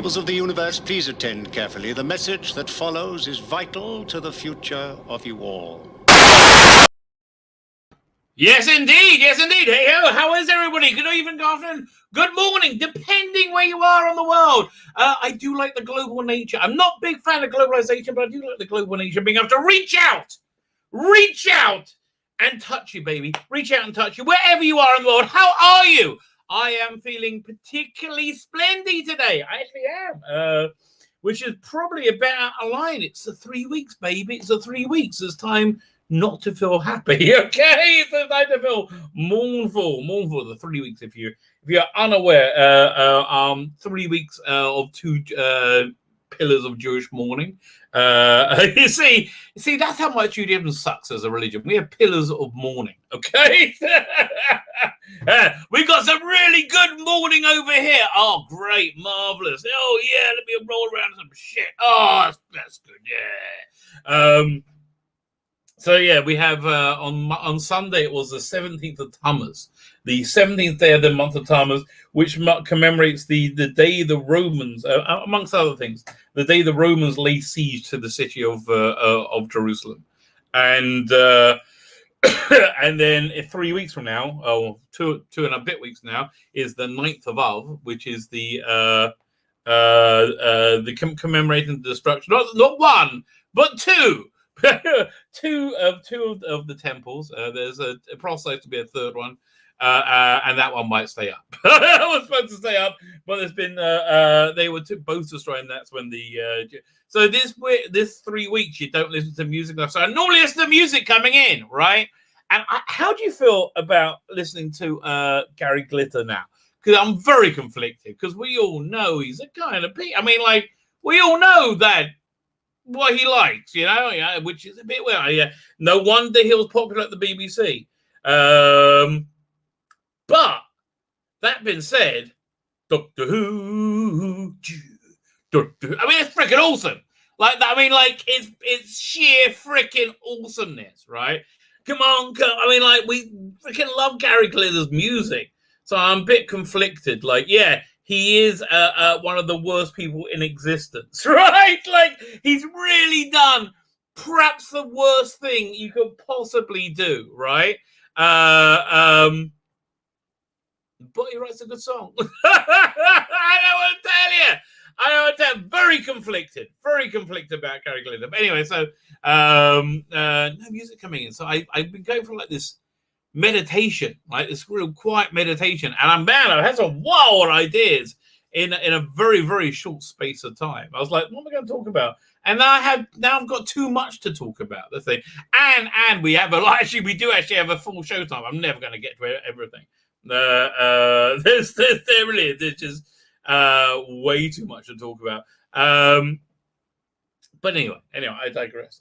Peoples of the universe, please attend carefully. The message that follows is vital to the future of you all. Yes, indeed. Yes, indeed. Hey, how is everybody? Good evening, good afternoon, good morning, depending where you are on the world. I do like the global nature. I'm not a big fan of globalization, but I do like the global nature being able to reach out and touch you, baby. Reach out and touch you wherever you are in the world. How are you? I am feeling particularly splendid today. I actually am, which is probably about a line. It's the 3 weeks, baby. It's the 3 weeks. It's time not to feel happy, okay? It's time to feel mournful. The 3 weeks, if you're unaware, 3 weeks of two pillars of Jewish mourning. You see, that's how much Judaism sucks as a religion. We have pillars of mourning, okay? We've got some really good mourning over here. Oh, great, marvelous. Oh, yeah, let me roll around some shit. Oh, that's good, yeah. So yeah, we have on Sunday, it was the 17th of Tammuz, the 17th day of the month of Tammuz, which commemorates the day the Romans, amongst other things, the day the Romans laid siege to the city of Jerusalem, and and then 3 weeks from now, or two and a bit weeks now, is the 9th of Av, which is the commemorating the destruction, not one but two. two of the temples. There's a process to be a third one, and that one might stay up. I was supposed to stay up, but there's been they were both destroyed, and that's when the so this 3 weeks you don't listen to music. So I normally listen to music coming in, right? And how do you feel about listening to Gary Glitter now? Because I'm very conflicted, because we all know he's a kind of I mean, like, we all know that what he likes, you know, yeah, which is a bit weird. Yeah, no wonder he was popular at the BBC. But that being said, Doctor Who, I mean, it's freaking awesome. Like that. I mean, like it's sheer freaking awesomeness, right? Come on. I mean, like, we freaking love Gary Glitter's music, so I'm a bit conflicted. Like, yeah. He is one of the worst people in existence, right? Like, he's really done perhaps the worst thing you could possibly do, right? But he writes a good song. I don't want to tell you. Very conflicted about Gary Glitter. But anyway, so no music coming in. So I've been going for like this meditation, like this real quiet meditation, and I've had some wild ideas in a very, very short space of time. I was like, what am I going to talk about? And now I've got too much to talk about, the thing. And we have we do actually have a full show time. I'm never going to get to everything. There's just way too much to talk about. But anyway, I digress.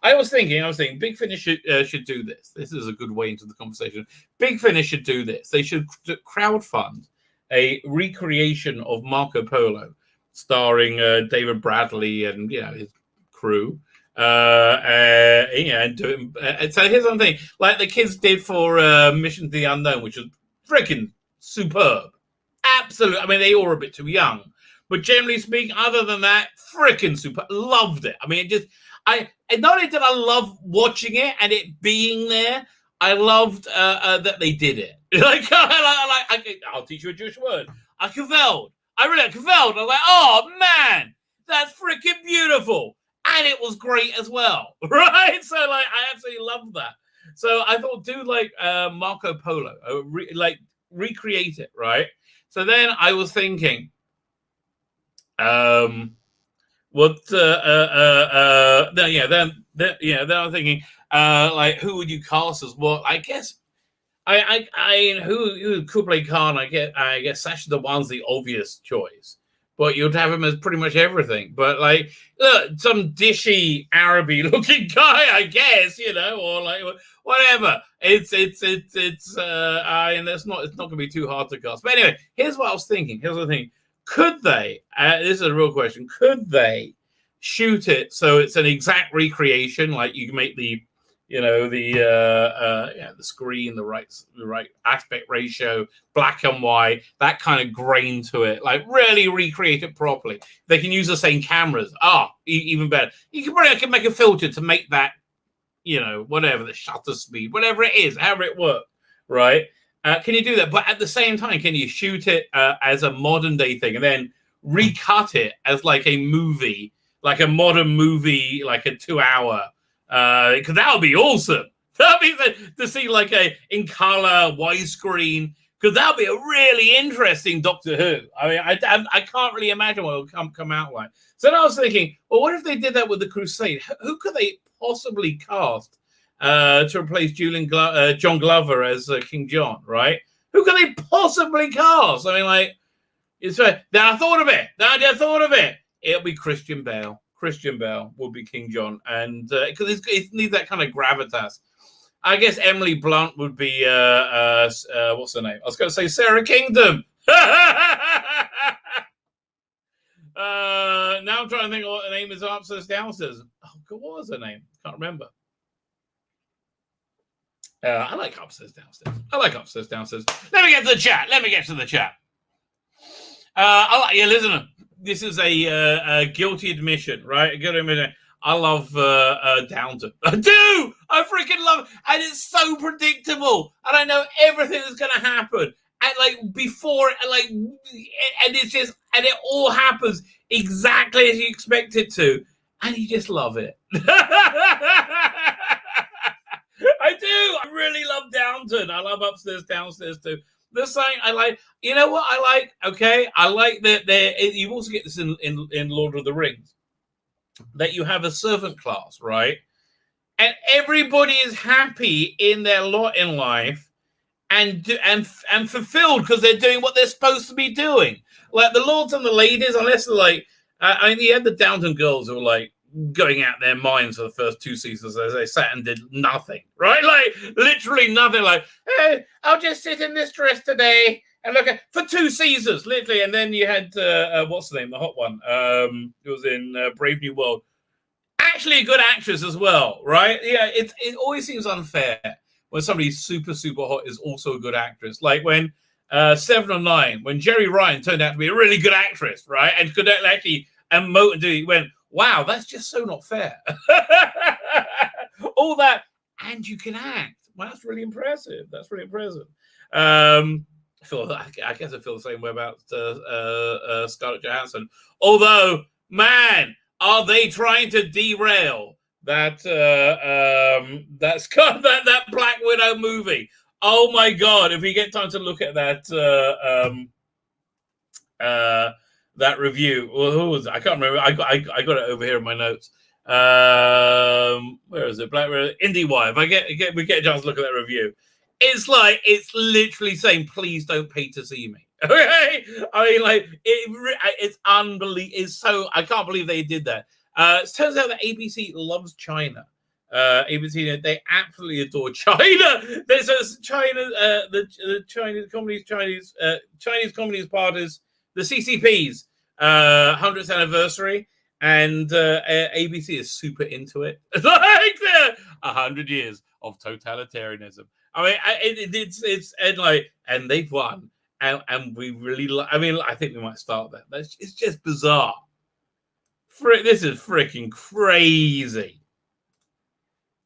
I was thinking, Big Finish should do this. This is a good way into the conversation. Big Finish should do this. They should crowdfund a recreation of Marco Polo, starring David Bradley and his crew. And doing. So here's one thing: like the kids did for Mission to the Unknown, which was freaking superb. Absolutely. I mean, they all were a bit too young. But generally speaking, other than that, freaking super. Loved it. I mean, not only did I love watching it and it being there, I loved that they did it. I'll teach you a Jewish word. I kaveld. I was like, oh man, that's freaking beautiful. And it was great as well, right? So like, I absolutely loved that. So I thought, do like Marco Polo, recreate it, right? So then I was thinking, then I'm thinking, like, who would you cast as what? I guess, who could play Khan? I guess Sacha Dhawan's the obvious choice, but you'd have him as pretty much everything. But like, look, some dishy Araby looking guy, I guess, or like whatever. It's it's not going to be too hard to cast. But anyway, here's what I was thinking. Could they, this is a real question, could they shoot it so it's an exact recreation, like you can make the the screen, the right aspect ratio, black and white, that kind of grain to it, like really recreate it properly. They can use the same cameras. Even better. You can make a filter to make that, whatever, the shutter speed, whatever it is, however it works, right? Can you do that? But at the same time, can you shoot it as a modern day thing and then recut it as like a movie, like a modern movie, like a 2-hour? Because that would be awesome. That'd be to see like a in color widescreen. Because that'd be a really interesting Doctor Who. I mean, I can't really imagine what it'll come out like. So then I was thinking, well, what if they did that with the Crusade? Who could they possibly cast to replace John Glover as King John? Right? Who could they possibly cast? I mean, like, then I thought of it. It'll be Christian Bale. Christian Bale will be King John, and because it needs that kind of gravitas. I guess Emily Blunt would be what's her name? I was going to say Sarah Kingdom. Now I'm trying to think what her name is upstairs, downstairs. Oh God, what was her name? Can't remember. I like upstairs, downstairs. Let me get to the chat. I like you, listener. This is a guilty admission, right? I love Downton. I do. I freaking love it, and it's so predictable. And I know everything that's going to happen, and like before, and it all happens exactly as you expect it to, and you just love it. I do. I really love Downton. I love upstairs, downstairs too. The same. I like. You know what I like? Okay, I like that. You also get this in Lord of the Rings, that you have a servant class, right? And everybody is happy in their lot in life, and fulfilled because they're doing what they're supposed to be doing. Like the lords and the ladies, unless they're like, I mean, you had the Downton girls who were like going out their minds for the first 2 seasons as they sat and did nothing, right? Like literally nothing. Like, hey, I'll just sit in this dress today and look at for 2 seasons, literally. And then you had what's the name, the hot one? It was in Brave New World. Actually, a good actress as well, right? Yeah, it always seems unfair when somebody super super hot is also a good actress. Like when 7 or 9, when Jerry Ryan turned out to be a really good actress, right, and could actually emote and do. He went, wow, that's just so not fair. All that, and you can act. Well, that's really impressive. I guess I feel the same way about Scarlett Johansson. Although, man, are they trying to derail that Black Widow movie? Oh my God! If we get time to look at that that review, well, who was it? I can't remember. I got it over here in my notes. Where is it? Black Widow, IndieWire. If we get a chance to look at that review, it's literally saying, "Please don't pay to see me." Okay, I mean, like it's unbelievable. It's so I can't believe they did that. It turns out that ABC loves China. ABC, they absolutely adore China. There's China, the Chinese Communist Party's, the CCP's 100th anniversary, and ABC is super into it. Like 100 years of totalitarianism. I mean, it's and they've won, and we really I mean, I think we might start that. It's just bizarre. This is freaking crazy.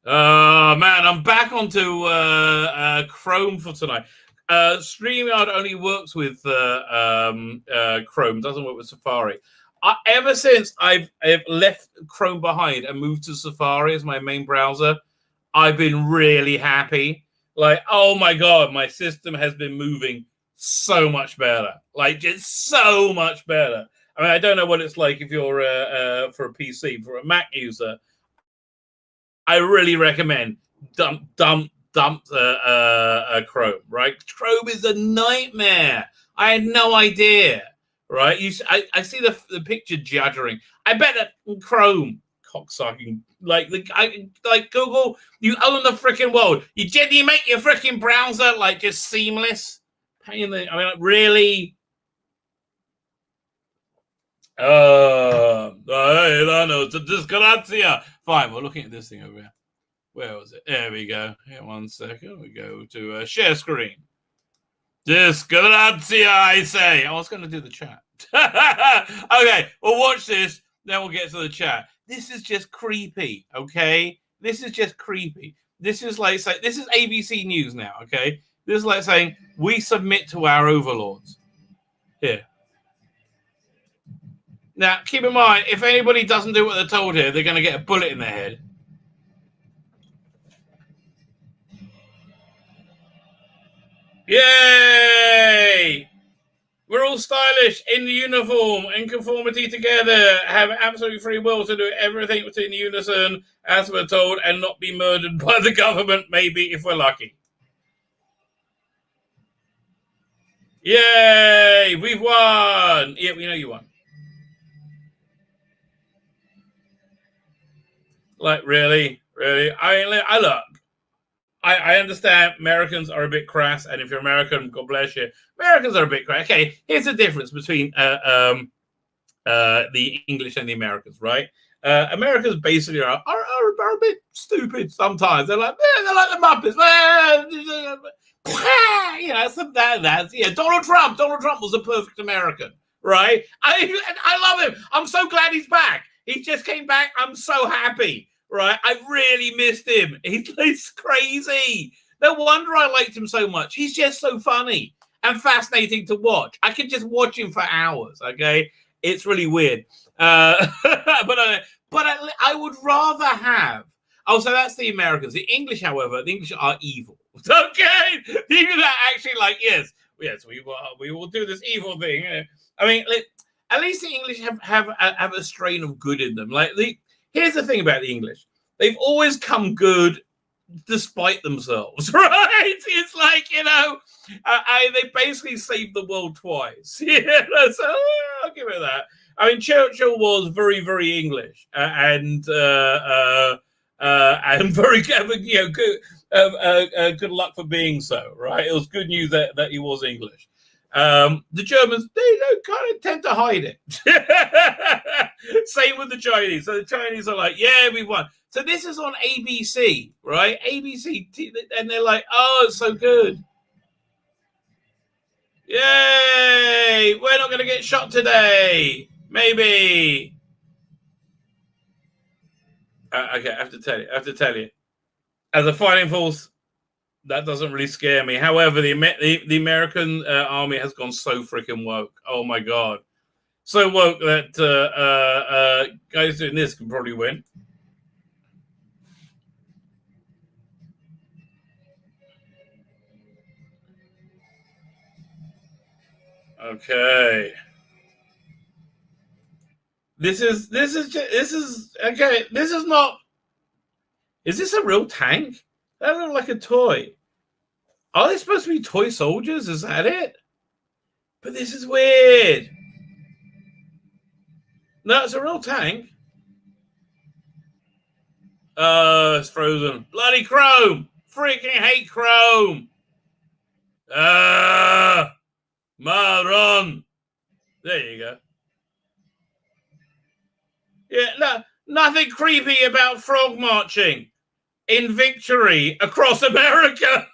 Man, I'm back onto Chrome for tonight. StreamYard only works with Chrome, doesn't work with Safari. Ever since I've left Chrome behind and moved to Safari as my main browser, I've been really happy. Like, oh my God, my system has been moving so much better. Like, just so much better. I mean, I don't know what it's like if you're for a PC, for a Mac user. I really recommend dump Chrome, right? Chrome is a nightmare. I had no idea, right? I see the picture juddering. I bet that Chrome cocksucking, like Google, you own the freaking world. You make your freaking browser like just seamless. I mean, like, really? I know. Disgrazia. Fine, we're looking at this thing over here. Where was it? There we go. Here, 1 second. We go to share screen. Disgratia, I say. I was going to do the chat. Okay, well, watch this. Then we'll get to the chat. This is just creepy, okay? This is just creepy. This is like, this is ABC News now, okay? This is like saying, we submit to our overlords. Here. Now, keep in mind, if anybody doesn't do what they're told here, they're going to get a bullet in their head. Yay! We're all stylish, in the uniform, in conformity together, have absolute free will to do everything within unison, as we're told, and not be murdered by the government, maybe, if we're lucky. Yay! We've won! Yeah, we know you won. Like, really? Really? I look. I understand Americans are a bit crass, and if you're American, God bless you. Americans are a bit crass. Okay, here's the difference between the English and the Americans, right? Americans basically are a bit stupid sometimes. They're like the Muppets. You know, that's yeah. Donald Trump was a perfect American, right? I love him. I'm so glad he's back. He just came back. I'm so happy. Right, I really missed him. He's crazy. No wonder I liked him so much. He's just so funny and fascinating to watch. I could just watch him for hours. Okay, it's really weird. But I would rather have. Oh, so that's the Americans. The English, however, the English are evil. Okay, the English are actually like yes, we will do this evil thing. I mean, at least the English have a strain of good in them. Like here's the thing about the English. They've always come good despite themselves, right? It's like, you know, they basically saved the world twice. Yeah, so I'll give it that. I mean, Churchill was very, very English and very, you know, good, good luck for being so, right? It was good news that he was English. The Germans, they kind of tend to hide it. Same with the Chinese. So the Chinese are like, yeah, we won. So this is on ABC, right? ABC, and they're like, oh, it's so good. Yay! We're not going to get shot today. Maybe. Okay, I have to tell you. As a fighting force, that doesn't really scare me. However, the American army has gone so freaking woke. Oh my god, so woke that guys doing this can probably win. Okay, this is okay. This is not. Is this a real tank? That looks like a toy. Are they supposed to be toy soldiers? Is that it? But this is weird. No, it's a real tank. It's frozen. Bloody chrome. Freaking hate chrome. Maron. There you go. Yeah, no, nothing creepy about frog marching in victory across America.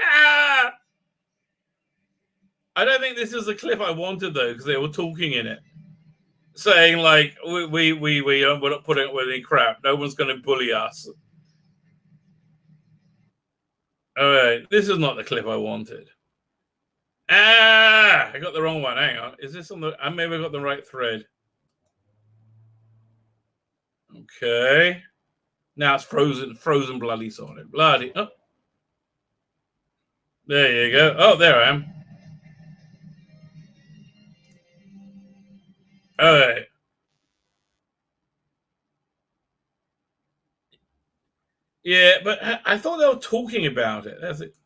Ah! I don't think this is the clip I wanted though, because they were talking in it, saying like, we're not putting up with any crap. No one's going to bully us. All right, this is not the clip I wanted. I got the wrong one. Hang on. Is this on the? I maybe got the right thread. Okay. Now it's frozen bloody solid. Bloody. Oh. There you go. Oh, there I am. All right. Yeah, but I thought they were talking about it. That's it.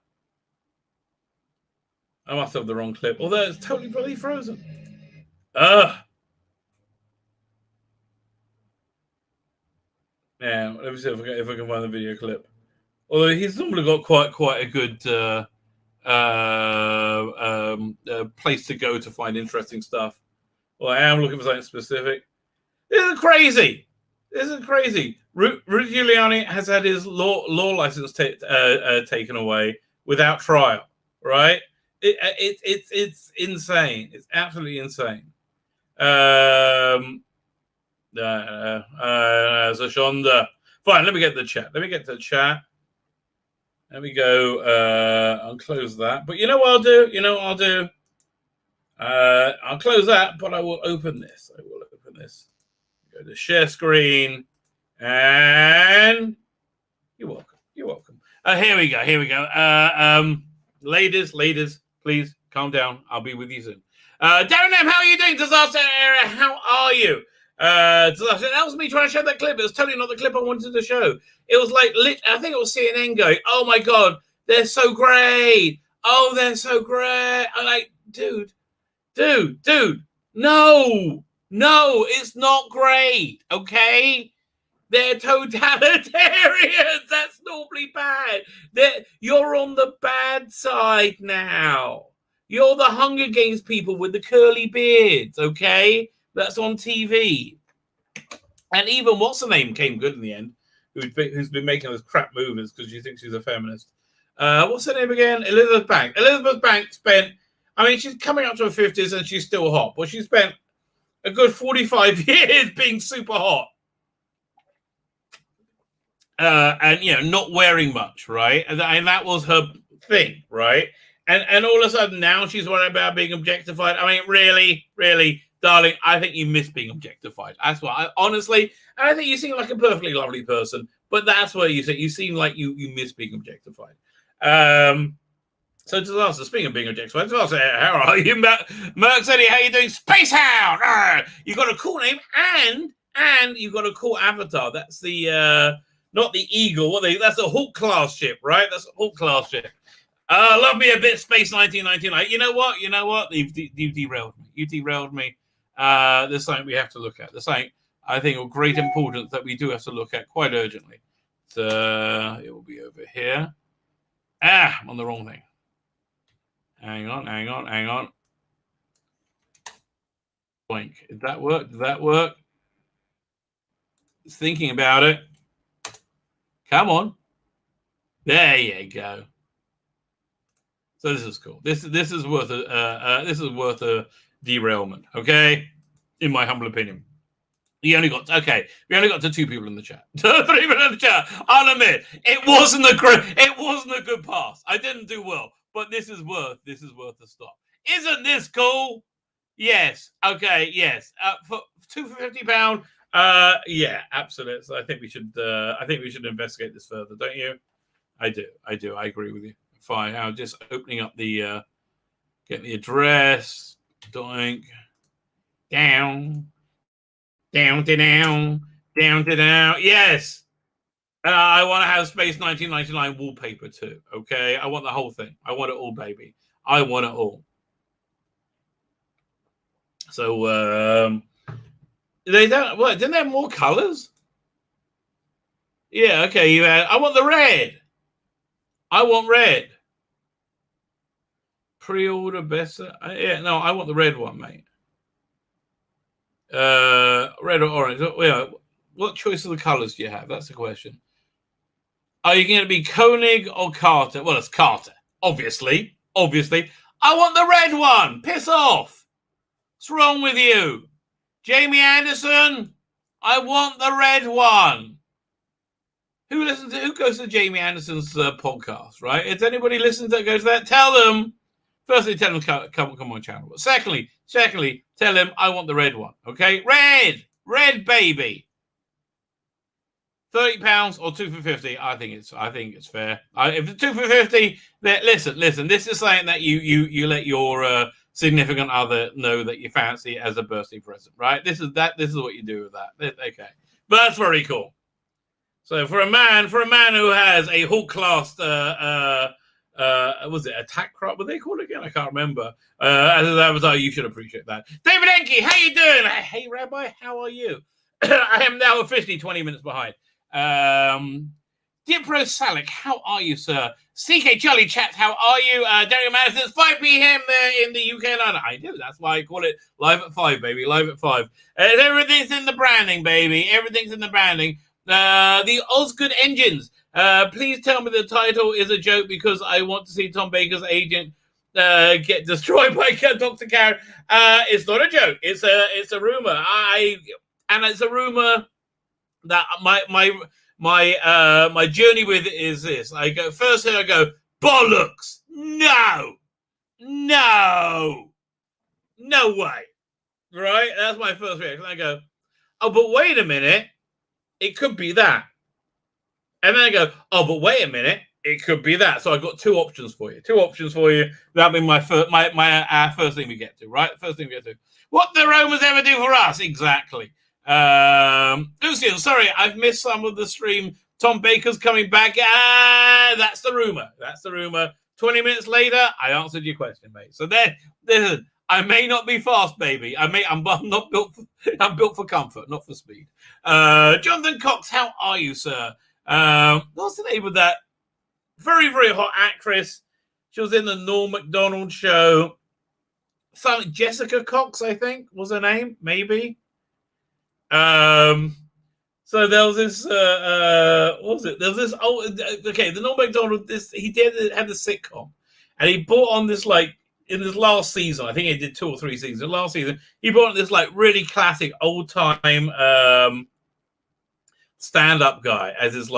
I must have the wrong clip. Although it's totally bloody frozen. Yeah, let me see if I can find the video clip. Although he's normally got quite a good place to go to find interesting stuff. Well, I am looking for something specific. This is crazy. This is crazy. Rudy Giuliani has had his law license taken away without trial, right? It's insane. It's absolutely insane. So Shonda. Fine, let me get the chat. Let me get to the chat. Let me go. I'll close that. But you know what I'll do? You know what I'll do? I'll close that, but I will open this. I will open this. Go to share screen. And you're welcome. You're welcome. Here we go. Here we go. Ladies, please calm down. I'll be with you soon. Darren M, how are you doing? Disaster area, how are you? Disaster, that was me trying to show that clip. It was totally not the clip I wanted to show. It was like, I think it was CNN going, oh my God, they're so great. Oh, they're so great. I'm like, dude, no, it's not great, okay? They're totalitarians. That's normally bad. You're on the bad side now. You're the Hunger Games people with the curly beards, okay? That's on TV. And even what's her name came good in the end, who's been making those crap movies because she thinks she's a feminist. What's her name again? Elizabeth Banks. Elizabeth Banks spent, I mean, she's coming up to her 50s and she's still hot, but she spent a good 45 years being super hot. And, you know, not wearing much, right? And that was her thing, right? And all of a sudden now she's worried about being objectified. I mean, really, darling, I think you miss being objectified. That's why, honestly, I think you seem like a perfectly lovely person, but that's what you say. You seem like you miss being objectified. So Disaster, speaking of being objectified, Disaster, how are you? Merck said, how you doing? Space Hound! You got a cool name and you got a cool avatar. That's the... not the Eagle. That's a Hulk class ship, right? That's a Hulk class ship. Love me a bit, Space 1999. You know what? You derailed me. You derailed me. There's something we have to look at. There's something I think of great importance that we do have to look at quite urgently. So it will be over here. I'm on the wrong thing. Hang on. Blink. Did that work? Just thinking about it. Come on. There you go. So this is cool. This is worth a derailment, okay? In my humble opinion. We only got to 2 people in the chat. 3 people in the chat. I'll admit, it wasn't a good pass. I didn't do well, but this is worth a stop. Isn't this cool? Yes. Okay, yes. For £250. Yeah, absolutely. So I think we should investigate this further, don't you? I do. I agree with you. Fine. I'm just opening up the getting the address. Doink. Down. Yes. I want to have Space 1999 wallpaper too. Okay. I want the whole thing. I want it all, baby. I want it all. So they don't. What? Didn't they have more colors? Yeah. Okay. I want the red. I want red. Pre-order better. Yeah. No, I want the red one, mate. Red or orange? Yeah. What choice of the colors do you have? That's the question. Are you going to be Koenig or Carter? Well, it's Carter, obviously. I want the red one. Piss off. What's wrong with you? Jamie Anderson, I want the red one. Who goes to Jamie Anderson's podcast, right? If anybody listens that goes to that, tell them. Firstly, tell them come on channel. But secondly, tell them I want the red one. Okay, red baby. £30 or 2 for 50. I think it's fair. If it's 2 for 50, then listen. This is something that you let your significant other know that you fancy as a birthday present, right? This is what you do with that. Okay, but that's very cool. So for a man who has a Hulk class, was it attack craft? What they call it again? I can't remember. As an avatar, you should appreciate that. David Enke, how you doing? Hey, Rabbi, how are you? I am now officially 20 minutes behind. Dipro Salik, how are you, sir? CK Charlie Chat, how are you? Derek Madison, it's 5 p.m. there in the UK. I do. That's why I call it Live at 5, baby. Live at 5. Everything's in the branding, baby. Everything's in the branding. The Osgood Engines. Please tell me the title is a joke because I want to see Tom Baker's agent get destroyed by Dr. Karen. It's not a joke. It's a rumor. And it's a rumor that my journey with it is this. I go first thing I go, bollocks. No way. Right? That's my first reaction. I go, oh, but wait a minute. It could be that. And then I go, oh, but wait a minute. It could be that. So I've got two options for you. That'll be my first thing we get to, right? First thing we get to. What the Romans ever do for us? Exactly. Lucian, sorry, I've missed some of the stream. Tom Baker's coming back. That's the rumor. 20 minutes later, I answered your question, mate. So then, I may not be fast, baby. I'm not built. I'm built for comfort, not for speed. Jonathan Cox, how are you, sir? What's the name of that very, very hot actress? She was in the Norm Macdonald show. Something Jessica Cox, I think, was her name. Maybe. So there was this. What was it? There was this. Oh, okay. The Norm Macdonald. He had the sitcom, and he brought on this in his last season. I think he did 2 or 3 seasons. Last season, he brought on this really classic old time stand-up guy as his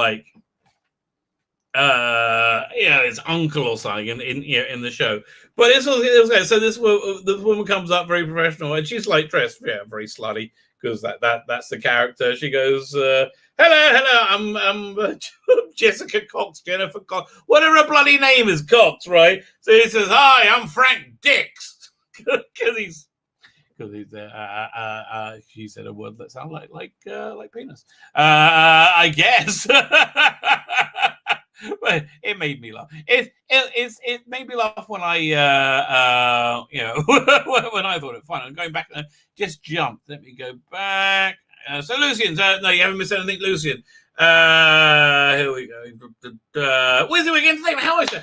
his uncle or something in the show. But it was okay. So this woman comes up very professional, and she's dressed very slutty because that's the character. She goes, hello, I'm Jessica Cox, Jennifer Cox, whatever her bloody name is, Cox, right? So he says, hi, I'm Frank Dix, because she said a word that sounded like penis. I guess. But it made me laugh. It made me laugh when I when I thought it fun. I'm going back and just jumped. Let me go back. So Lucian, no, you haven't missed anything, Lucian. Here we go. Where's the weekend thing? How is it?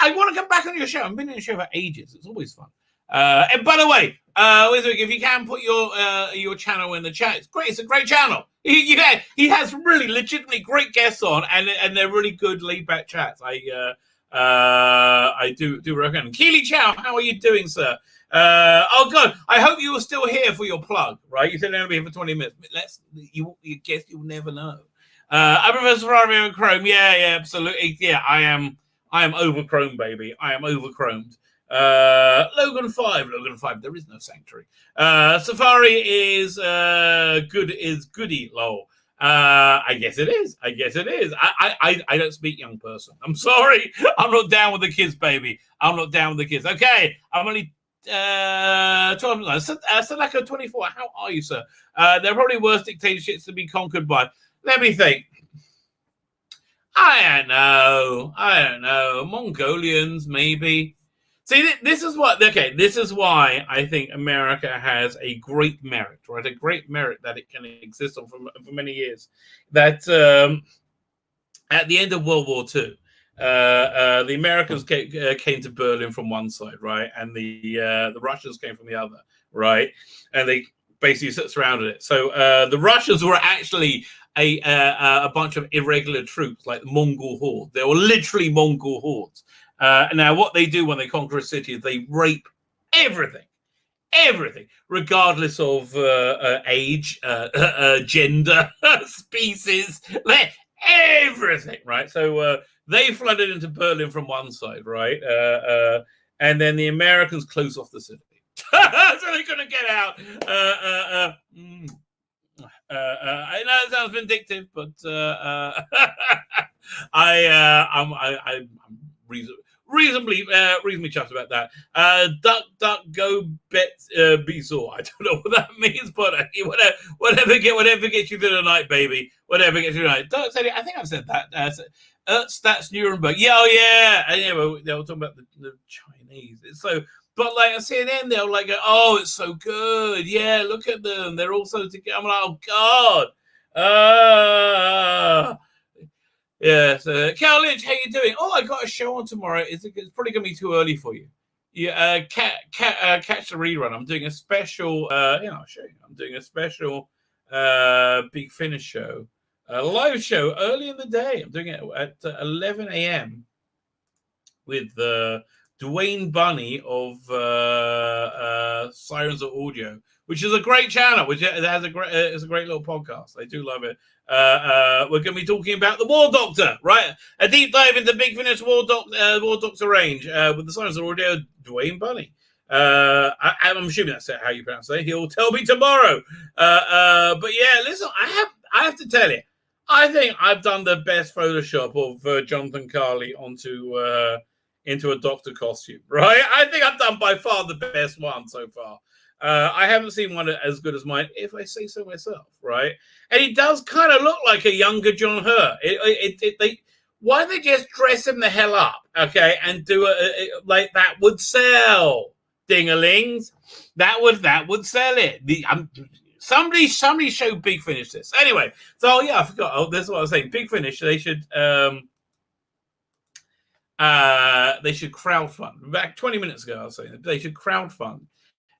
I want to come back on your show. I've been in your show for ages. It's always fun. And by the way, if you can put your channel in the chat, it's great. It's a great channel. He has really legitimately great guests on, and they're really good laid back chats. I do recommend. Keely Chow, how are you doing, sir? Oh God, I hope you were still here for your plug. Right, you said you're going to be here for 20 minutes. You guess you'll never know. I prefer Safari over Chrome. Yeah, absolutely. Yeah, I am over Chrome, baby. I am over Chromed. Logan 5. There is no sanctuary. Safari is goody, lol. I guess it is. I don't speak young person. I'm sorry. I'm not down with the kids, baby. I'm not down with the kids. Okay, I'm only 12. Sanako 24. How are you, sir? They're probably worse dictatorships to be conquered by. Let me think. I don't know. Mongolians, maybe. See, this is why I think America has a great merit, right? A great merit that it can exist on for many years. That at the end of World War II, the Americans came to Berlin from one side, right? And the Russians came from the other, right? And they basically surrounded it. So the Russians were actually a bunch of irregular troops, like the Mongol horde. They were literally Mongol hordes. Now, what they do when they conquer a city is they rape everything, regardless of age, gender, species, everything, right? So they flooded into Berlin from one side, right? And then the Americans closed off the city. So they couldn't get out. I know it sounds vindictive, but I'm reasonably chuffed about that. Duck go bet Bezor. I don't know what that means, but whatever gets you through the night, baby. Whatever gets you through the night. Duck said it. I think I've said that. Stats Nuremberg. Yeah, oh yeah. And yeah, they were talking about the Chinese. It's so. But like CNN, they'll oh, it's so good. Yeah, look at them. They're all so together. I'm like, oh God. Yes, Cal Lynch, how you doing? Oh, I got a show on tomorrow. It's probably going to be too early for you. Yeah, catch the rerun. I'm doing a special. I'll show you. I'm doing a special Big Finish show, a live show early in the day. I'm doing it at 11 a.m. with Dwayne Bunny of Sirens of Audio, which is a great channel. Which has it's a great little podcast. I do love it. We're going to be talking about the War Doctor, right? A deep dive into Big Finish War Doctor range with the Sirens of Audio, Dwayne Bunny. I'm assuming that's how you pronounce it. He'll tell me tomorrow. But yeah, listen, I have to tell you, I think I've done the best Photoshop of Jonathan Carley into a doctor costume, right? I think I've done by far the best one so far. I haven't seen one as good as mine, if I say so myself, right? And he does kind of look like a younger John Hurt. Why they just dress him the hell up, okay, and do like that would sell, ding-a-lings. That would sell it. Somebody show Big Finish this. Anyway, so yeah, I forgot. Oh, that's what I was saying. Big Finish, they should crowdfund. Back 20 minutes ago, I was saying they should crowdfund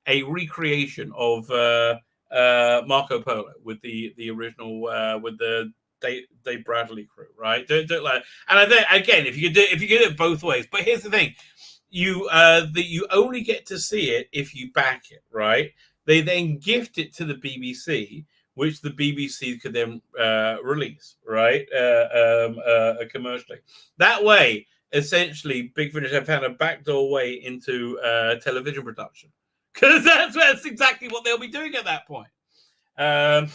a recreation of Marco Polo with the original with the Dave Bradley crew, right? Do it like, and I think again, if you could do it both ways. But here's the thing: you only get to see it if you back it, right? They then gift it to the BBC, which the BBC could then release, right? Commercially. That way, essentially, Big Finish have found a backdoor way into television production, because that's exactly what they'll be doing at that point. I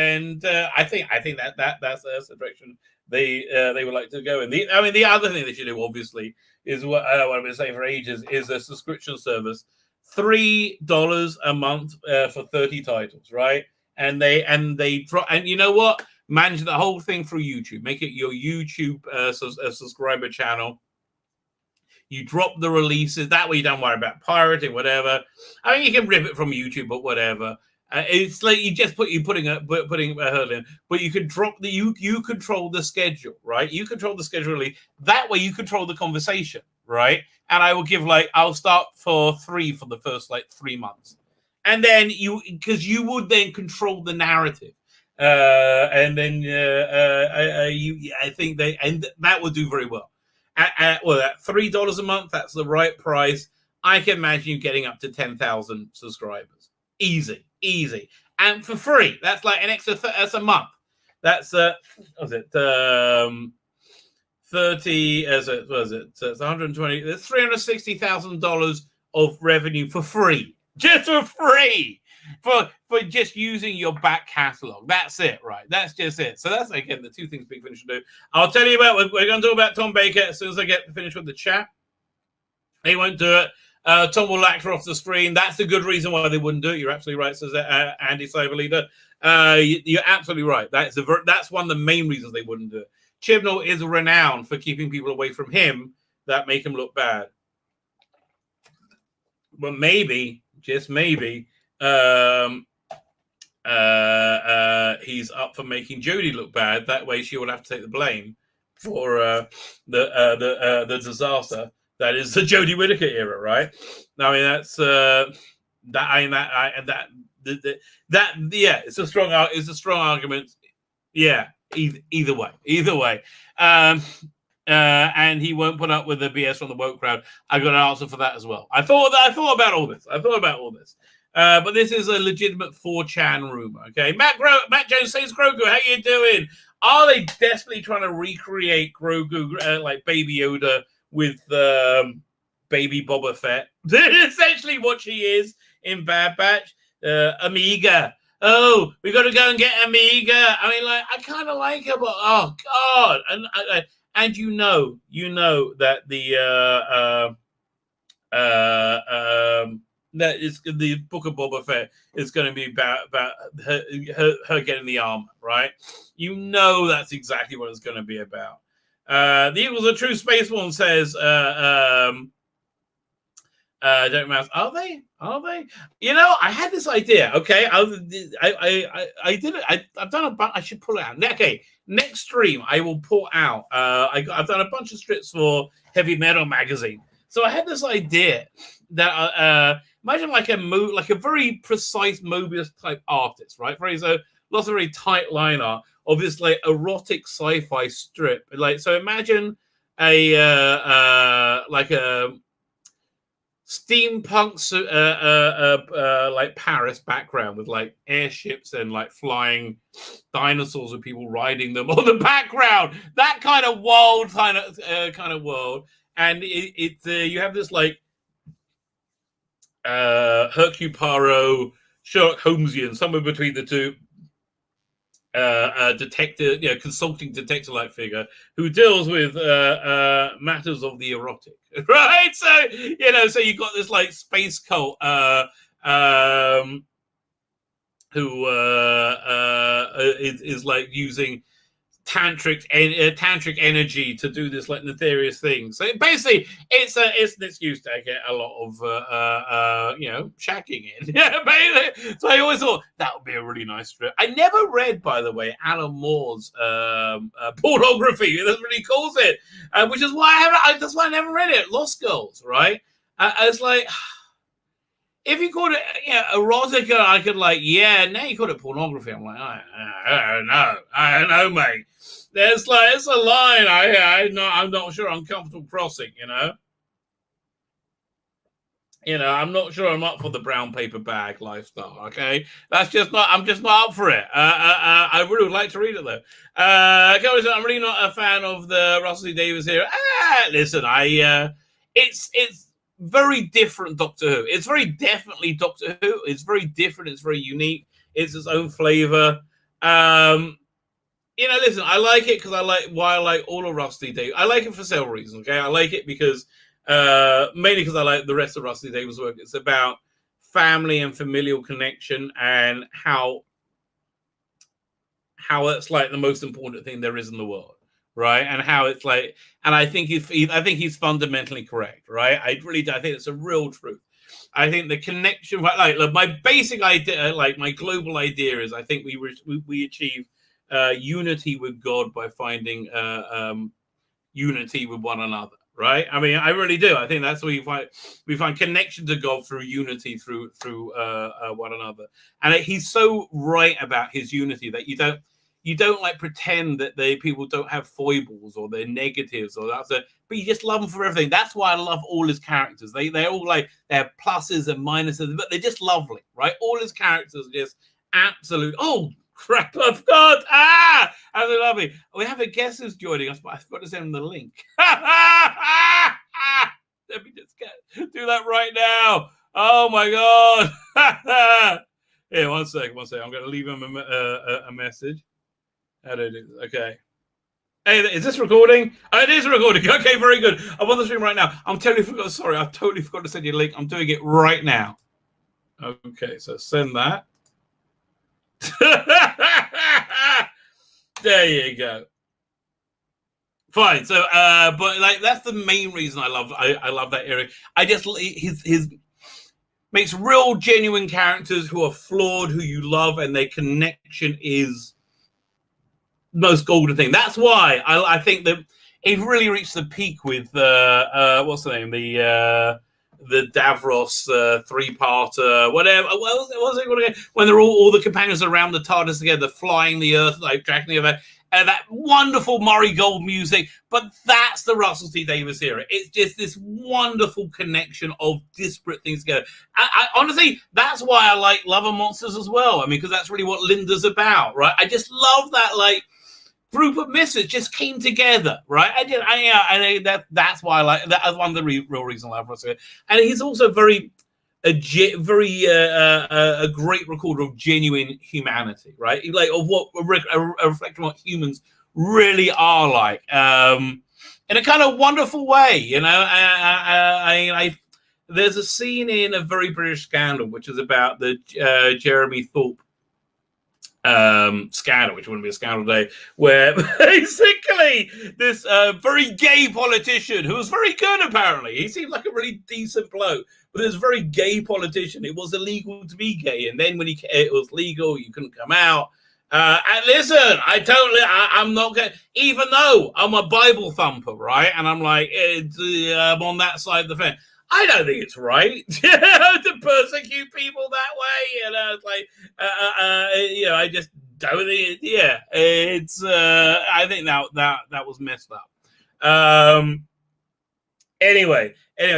think that's the direction they would like to go in. The other thing they should do, obviously, is what I've been saying for ages, is a subscription service. $3 a month for 30 titles, right? And they drop, and you know what? Manage the whole thing through YouTube. Make it your YouTube subscriber channel. You drop the releases. That way you don't worry about pirating, whatever. I mean, you can rip it from YouTube, but whatever. It's like you're putting a hurdle in, but you can drop you control the schedule, right? You control the schedule. That way you control the conversation, right? And I will give I'll start for 3 for the first 3 months, and then because you would then control the narrative, and then I think that would do very well. At $3 a month, that's the right price. I can imagine you getting up to 10,000 subscribers, easy, and for free. That's like an extra. That's a month. That's 30 as it was it. So it's 120. There's $360,000 of revenue for free, just for free, for just using your back catalog. That's it, right? That's just it. So that's again the two things Big Finish should do. I'll tell you about. We're going to talk about Tom Baker as soon as I get finished with the chat. He won't do it. Tom will actor off the screen. That's the good reason why they wouldn't do it. You're absolutely right, says Andy Cyberleader. You're absolutely right. That's one of the main reasons they wouldn't do it. Chibnall is renowned for keeping people away from him that make him look bad. But maybe, just maybe, he's up for making Jodie look bad. That way she will have to take the blame for the disaster that is the Jodie Whittaker era, right? I mean, that's it's a strong argument. Yeah, either way. And he won't put up with the BS from the woke crowd. I got an answer for that as well. I thought about all this. But this is a legitimate 4chan rumor. Okay, Matt Jones says, Grogu, how you doing? Are they desperately trying to recreate Grogu like Baby Yoda with Baby Boba Fett? Essentially what she is in Bad Batch. Amiga. Oh, we got to go and get Amiga. I mean, I kind of like her, but oh god, and you know that that is the Book of Boba Fett is going to be about her getting the armor, right? You know that's exactly what it's going to be about. The Eagles of True Spaceborne says Don't matter. Are they? Are they? You know, I had this idea. Okay, I've done a bunch. I should pull it out. Okay, next stream I will pull out. I've done a bunch of strips for Heavy Metal magazine. So I had this idea that imagine like a very precise Mobius type artist, right? Lots of very tight line art of this like erotic sci-fi strip. Like, so imagine a steampunk like Paris background with like airships and like flying dinosaurs with people riding them on the background. That kind of wild kind of world. And you have this like Hercule Poirot, Sherlock Holmesian, somewhere between the two, detective, consulting detective-like figure who deals with matters of the erotic, right? So so you got this like space cult who is like using tantric energy to do this like nefarious thing. So basically, it's an excuse to get a lot of shacking in. Yeah, basically. So I always thought that would be a really nice strip. I never read, by the way, Alan Moore's pornography. That's what he calls it, which is why that's why I never read it. Lost Girls, right? I was like, if you called it erotica, I could like, now you call it pornography. I'm like, I don't know, mate. It's a line I'm not sure I'm comfortable crossing, I'm not sure I'm up for the brown paper bag lifestyle, okay? I'm just not up for it. I really would like to read it, though. I'm really not a fan of the Russell T Davies here. Listen, it's very different Doctor Who. It's very definitely Doctor Who. It's very different. It's very unique. It's its own flavor. Listen, I like it because I like all of Rusty Davies. I like it for several reasons, okay? I like it because mainly because I like the rest of Rusty Davies' work. It's about family and familial connection and how it's like the most important thing there is in the world, right? And how it's like, and I think he's fundamentally correct, right? I really do. I think it's a real truth. I think the connection, like my basic idea, like my global idea is, I think we achieve unity with God by finding unity with one another, right? I mean, I really do. I think that's where we find connection to God through unity through one another. And he's so right about his unity that you don't like pretend that people don't have foibles or they're negatives or but you just love them for everything. That's why I love all his characters. They're all like, they have pluses and minuses, but they're just lovely, right? All his characters are just absolute. Oh, crap of God. How they lovely. We have a guest who's joining us, but I forgot to send him the link. Let me just do that right now. Oh my God. Here, one second. I'm going to leave him a message. How do I do this? Okay. Hey, is this recording? Oh, it is recording. Okay, very good. I'm on the stream right now. I totally forgot to send you a link. I'm doing it right now. Okay, so send that. There you go. Fine. So, but like that's the main reason I love that era. I just his makes real genuine characters who are flawed, who you love, and their connection is the most golden thing. That's why I think that it really reached the peak with what's the name, the Davros three-parter, whatever. What was it called again? When they're all the companions around the TARDIS together, flying the Earth, like tracking the Earth. That wonderful Murray Gold music, but that's the Russell T Davies era. It's just this wonderful connection of disparate things together. I honestly, that's why I like Love and Monsters as well. I mean, because that's really what Linda's about, right? I just love that, like, group of misfits just came together, right? That's why I like that. That's one of the real reasons I love Russell. And he's also a great recorder of genuine humanity, right? Like of what a reflection of what humans really are like, in a kind of wonderful way, there's a scene in A Very British Scandal, which is about the Jeremy Thorpe scandal, which wouldn't be a scandal today, where basically this very gay politician who was very good, apparently. He seemed like a really decent bloke, but this very gay politician, it was illegal to be gay. And then when it was legal, you couldn't come out. And listen, I'm not going, even though I'm a Bible thumper, right? And I'm like, I'm on that side of the fence. I don't think it's right to persecute people that way. It's like, I just don't think it's, I think that was messed up. Anyway,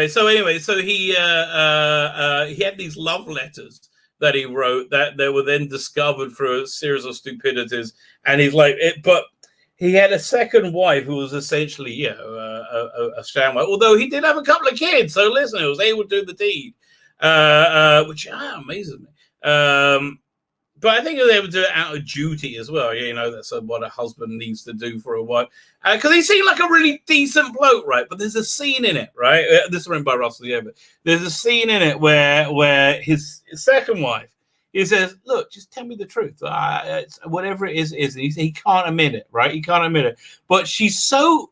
so he had these love letters that he wrote that they were then discovered through a series of stupidities. And he's like, but he had a second wife who was essentially, a sham wife, although he did have a couple of kids. So listen, he was able to do the deed, which amazes me. But I think he was able to do it out of duty as well. That's what a husband needs to do for a wife. Because he seemed like a really decent bloke, right? But there's a scene in it, right? This is written by Russell, but there's a scene in it where his second wife, he says, look, just tell me the truth. Whatever it is. And he can't admit it, right? He can't admit it. But she's so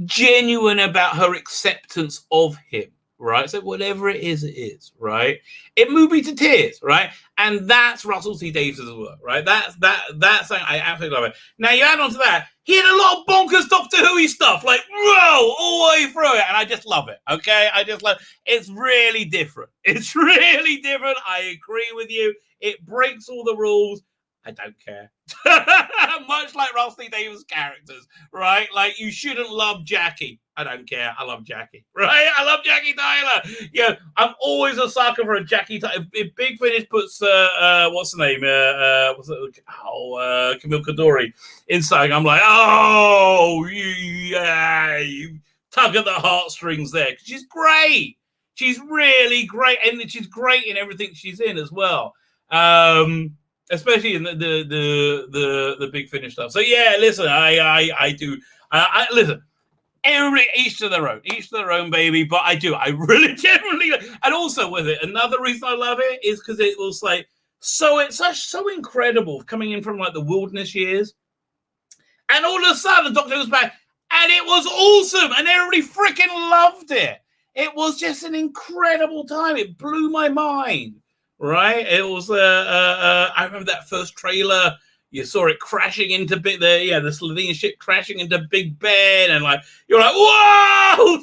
genuine about her acceptance of him, right? So whatever it is, right? It moved me to tears, right? And that's Russell T. Davies' work, right? That's something I absolutely love it. Now you add on to that, he had a lot of bonkers Doctor Who stuff, like whoa, all the way through it, and I just love it. Okay, I just love it. It's really different. It's really different. I agree with you. It breaks all the rules. I don't care. Much like Russell T. Davies' characters, right? Like you shouldn't love Jackie. I don't care. I love Jackie, right? I love Jackie Tyler. Yeah, I'm always a sucker for a Jackie Tyler. If Big Finish puts what's the name? Camille Kadori inside, I'm like, oh, you tug at the heartstrings there. She's great. She's really great, and she's great in everything she's in as well. Especially in the Big Finish stuff. So yeah, listen, I do. Listen. Everybody, each to their own, baby. But I really genuinely, and also with it, another reason I love it is because it was like it's so incredible coming in from like the wilderness years, and all of a sudden the Doctor was back, and it was awesome, and everybody freaking loved it. It was just an incredible time. It blew my mind. Right? It was. I remember that first trailer. You saw it crashing into the Slovenian ship crashing into Big Ben, and like you're like, whoa,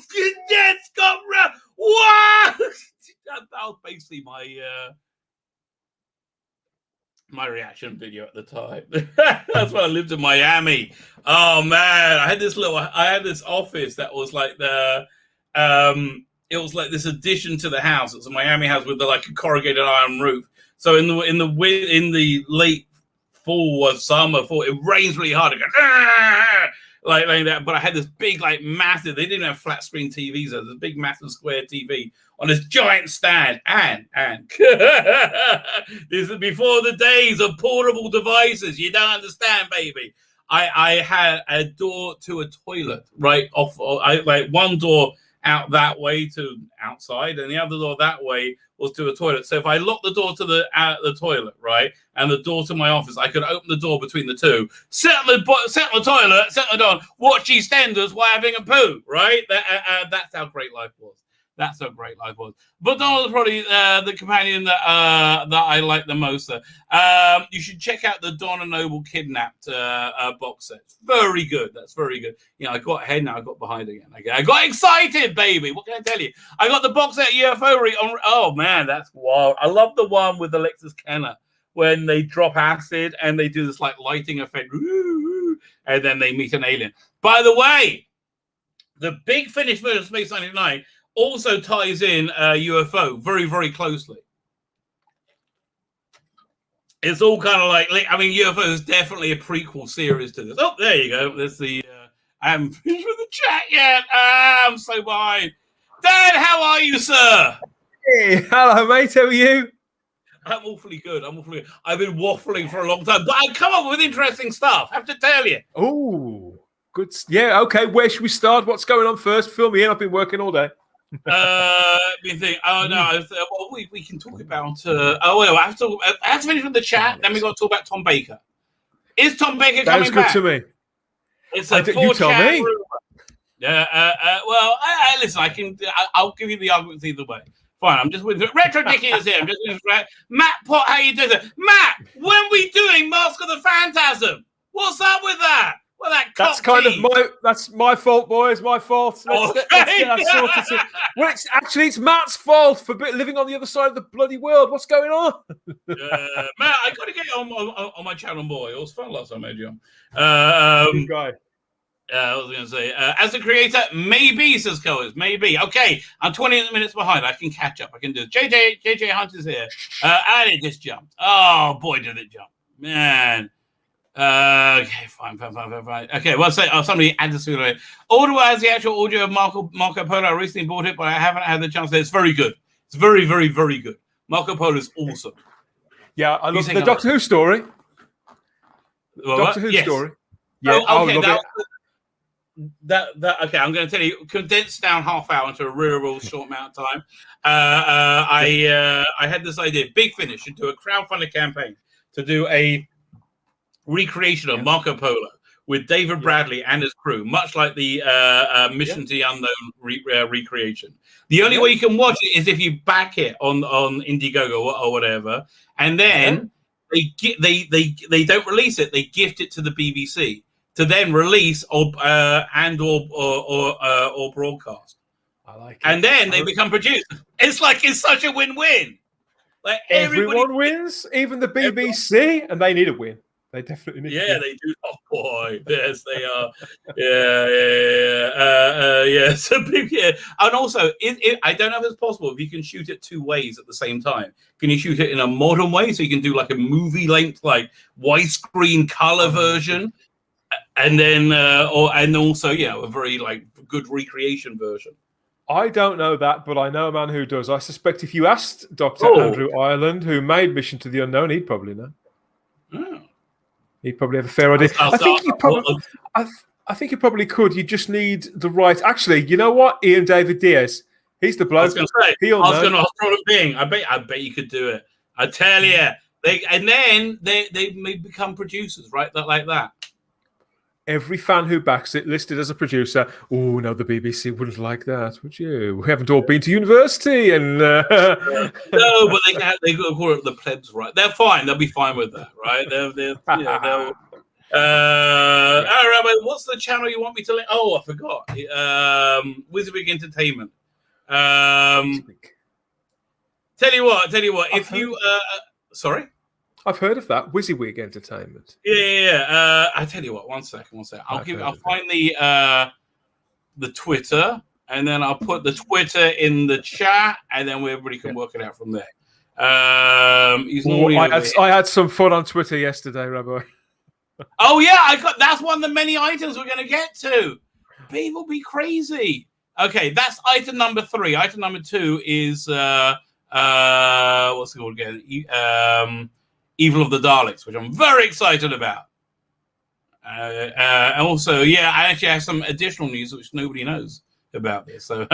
yes, got round, whoa. That was basically my reaction video at the time. That's when I lived in Miami. Oh man, I had this office that was like it was like this addition to the house. It's a Miami house with a corrugated iron roof. So in the late fall or summer, it rains really hard. It goes, like that. But I had this big, massive. They didn't have flat screen TVs. There was a big, massive square TV on this giant stand. And this is before the days of portable devices. You don't understand, baby. I had a door to a toilet right off. One door out that way to outside, and the other door that way was to a toilet. So if I locked the door to the toilet, right, and the door to my office, I could open the door between the two, sit on the toilet, sit on, watch EastEnders while having a poo, right? That's how great life was. That's how great life was. But Donald was probably the companion that I like the most. You should check out the Donna Noble Kidnapped box set. It's very good. That's very good. I got ahead now. I got behind again. I got excited, baby. What can I tell you? I got the box set UFO. Oh, man, that's wild. I love the one with Alexis Kenner when they drop acid and they do this lighting effect. And then they meet an alien. By the way, the Big Finish version of Space 99 also ties in UFO very, very closely. It's all kind of UFO is definitely a prequel series to this. Oh, there you go. There's the. I haven't finished with the chat yet. I'm so behind. Dan, how are you, sir? Hey, hello, mate. How are you? I'm awfully good. I've been waffling for a long time, but I come up with interesting stuff. I have to tell you. Oh, good. Yeah, okay. Where should we start? What's going on first? Fill me in. I've been working all day. me think. Oh no, well, we can talk about. I have to finish with the chat. Then we got to talk about Tom Baker. Is Tom Baker coming back? Sounds good to me. It's a you tell me. Well, listen. I'll give you the arguments either way. Fine. I'm just with Retro Dickie is here. I'm just with Matt Pot. How you doing? Matt, when we doing Mask of the Phantasm? What's up with that? Well, that's that's my fault, boys. My fault. Let's get that sorted. Well, it's Matt's fault for living on the other side of the bloody world. What's going on? Matt, I got to get you on my channel more. It was fun last time I made you on. Good guy. I was going to say, as a creator, maybe, says Coes, maybe. Okay, I'm 20 minutes behind. I can catch up. I can do it. JJ Hunt is here. And it just jumped. Oh, boy, did it jump. Man. Okay, fine. Okay, well, somebody add this to it. Audible has the actual audio of Marco Polo. I recently bought it, but I haven't had the chance to. It's very good. It's very, very, very good. Marco Polo is awesome. Yeah, I love the Doctor Who story. Doctor Who story. Yeah, okay, okay, I'm going to tell you, condensed down half hour into a real short amount of time. I had this idea. Big Finish should do a crowdfunding campaign to do a recreation of Marco Polo with David Bradley and his crew, much like the Mission to the Unknown recreation. The only way you can watch it is if you back it on Indiegogo or whatever, and then they don't release it; they gift it to the BBC to then release or broadcast. I like it. And then they become produced. It's such a win-win. Like everyone wins, even the BBC, and they need a win. They definitely need. Yeah, they do. Oh boy, yes, they are. Yeah. So big, yeah. And also, I don't know if it's possible if you can shoot it two ways at the same time. Can you shoot it in a modern way, so you can do like a movie length, like widescreen color version, and then and also a very like good recreation version. I don't know that, but I know a man who does. I suspect if you asked Dr. Andrew Ireland, who made Mission to the Unknown, he'd probably know. Oh. He'd probably have a fair idea. I think you probably could. You just need the right. Actually, you know what? Ian David Diaz. He's the bloke. I was being. I bet you could do it. I tell you. They may become producers, right? Like that. Every fan who backs it listed as a producer. Oh no, the BBC wouldn't like that, would you? We haven't all been to university, and no, but they call it the plebs, right? They're fine. They'll be fine with that, right? They'll. All right, Rabbi, what's the channel you want me to? Oh, I forgot. WYSIWYG Entertainment. Tell you what. If you, sorry. I've heard of that. WYSIWYG Entertainment. Yeah. I tell you what. One second. I'll find the Twitter, and then I'll put the Twitter in the chat, and then everybody can work it out from there. I had some fun on Twitter yesterday, Rabbi. Oh yeah, that's one of the many items we're going to get to. People be crazy. Okay, that's item number 3. Item number 2 is what's it called again? Evil of the Daleks, which I'm very excited about. And also, I actually have some additional news which nobody knows about this. So,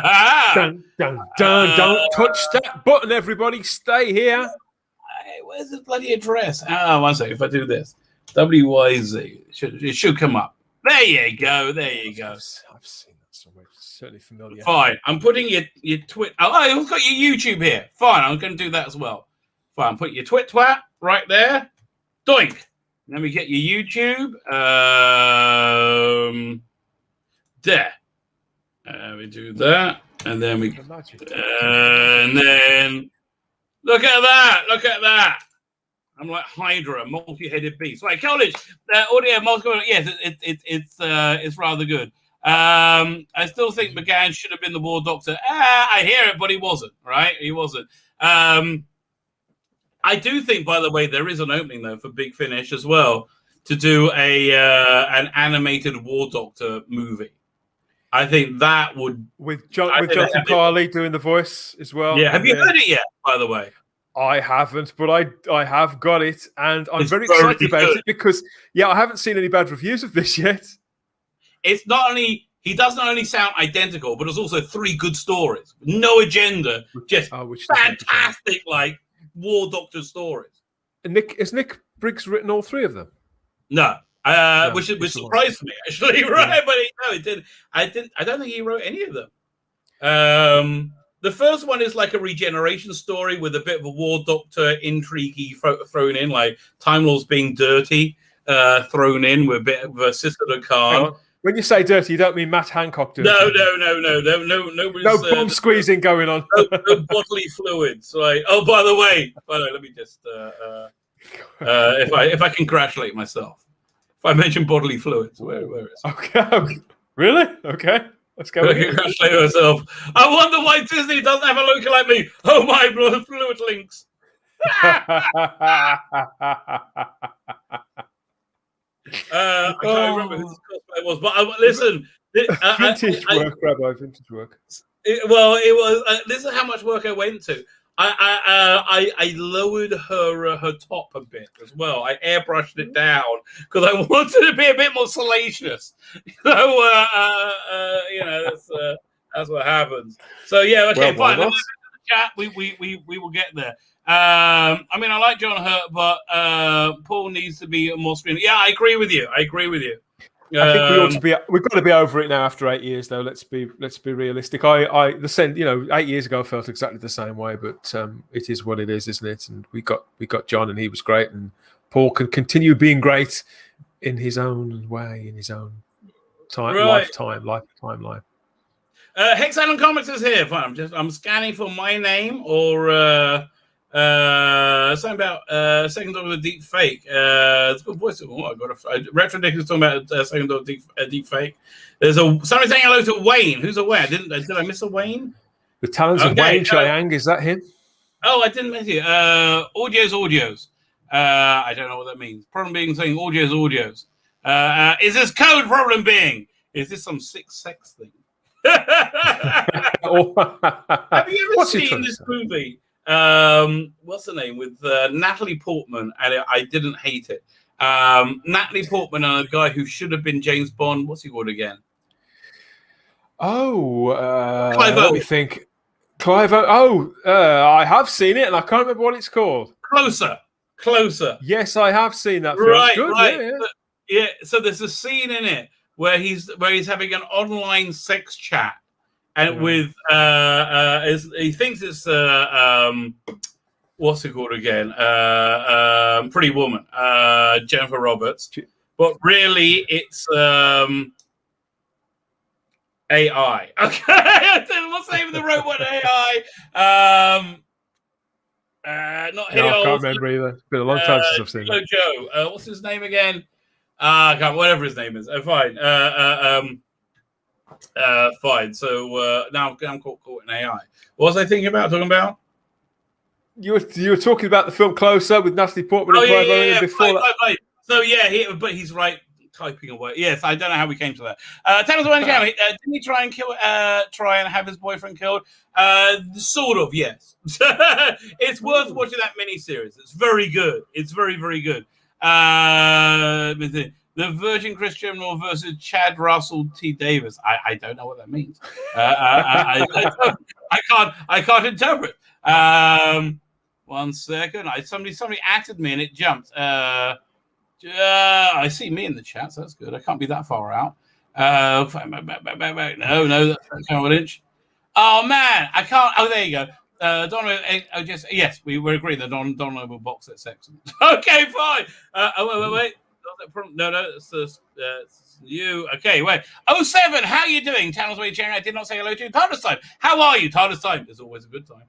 dun, don't touch that button, everybody. Stay here. Hey, where's the bloody address? One second. If I do this, WYZ, it should come up. There you go. I've seen that somewhere. It's certainly familiar. Fine. I'm putting your Twitter. Oh, you've got your YouTube here. Fine. I'm going to do that as well. Fine. Put your twat right there. Doink. Then we get your YouTube. There. We do that. And then and then look at that. I'm like Hydra, multi-headed beast. Right, college audio, multiple. Yes, it's rather good. I still think McGann should have been the War Doctor. I hear it, but he wasn't. Right, he wasn't. I do think, by the way, there is an opening though for Big Finish as well to do an animated War Doctor movie. I think that would with Jonathan Carley doing the voice as well. Yeah, have you heard it yet? By the way, I haven't, but I have got it, and I'm very excited about it because I haven't seen any bad reviews of this yet. It's not only he doesn't only sound identical, but there's also 3 good stories. No agenda, just fantastic, like, War Doctor stories. And has Nick Briggs written all 3 of them? No. Which surprised me, actually, right? But it didn't. I don't think he wrote any of them. The first one is like a regeneration story with a bit of a War Doctor intrigue thrown in, like Time Lords being dirty, thrown in with a bit of a Sisterhood Khan. When you say dirty, you don't mean Matt Hancock dirty. No. No bomb squeezing going on. no bodily fluids. Right. Oh, by the way, let me just if I congratulate myself. If I mention bodily fluids, where is it? Okay. Really? Okay. Let's go. Congratulate myself. I wonder why Disney doesn't have a local like me. Oh, my fluid links. I can't remember who it was, but listen. Vintage work, Rabbi. Vintage work. It was. This is how much work I went to. I lowered her top a bit as well. I airbrushed it down because I wanted to be a bit more salacious. So that's what happens. So yeah, okay, fine. Let's chat. We will get there. I mean, I like John Hurt, but Paul needs to be more screen. Yeah, I agree with you. I think we've got to be over it now after 8 years, though. Let's be realistic. 8 years ago I felt exactly the same way, but it is what it is, isn't it? And we got John, and he was great, and Paul can continue being great in his own way, in his own time, lifetime. Hexagon Comics is here. Fine. I'm scanning for my name or something about second dog of a deep fake. It's a good voice. Oh, I got a Retro Dick is talking about second dog deep fake. There's somebody saying hello to Wayne. Who's a Wayne? Did I miss a Wayne? The talents of Wayne Chiang, is that him? Oh, I didn't miss you. Audios. I don't know what that means. Problem being saying audios. Is this code problem being? Is this some sick sex thing? Have you ever seen this movie? What's the name with Natalie Portman? And I didn't hate it. Natalie Portman and a guy who should have been James Bond. What's he called again? Clive Owen. Let me think. Clive Owen. I have seen it, and I can't remember what it's called. Closer. Yes, I have seen that film. Right, good, right. Yeah. So there's a scene in it where he's having an online sex chat. And with he thinks it's what's it called again? Pretty Woman, Jennifer Roberts, but really it's AI. Okay, what's the name of the robot AI? Not Hideo. I can't remember either. It's been a long time since I've seen it. Joe. What's his name again? Whatever his name is. Fine. Fine. So now I'm caught in AI. What was I talking about? You were talking about the film Closer with Natalie Portman and Clive Owen before that. Right. So but he's right typing away. Yes, I don't know how we came to that. Tell us when didn't he try and have his boyfriend killed? Sort of, yes. It's worth watching that miniseries. It's very good. It's very, very good. The Virgin Chris Chibnall versus Chad Russell T. Davis. I don't know what that means. I can't interpret. 1 second. Somebody atted me and it jumped. I see me in the chat, so that's good. I can't be that far out. Back. No, that's Cameron Lynch. Oh man, I can't. Oh, there you go. Donovan, yes, we were agreeing that Donovan box set's excellent. Okay, fine. Wait. No, it's you. Okay, wait. 07, how are you doing? Towns Way Chang, I did not say hello to you. TARDIS time. How are you? TARDIS time is always a good time.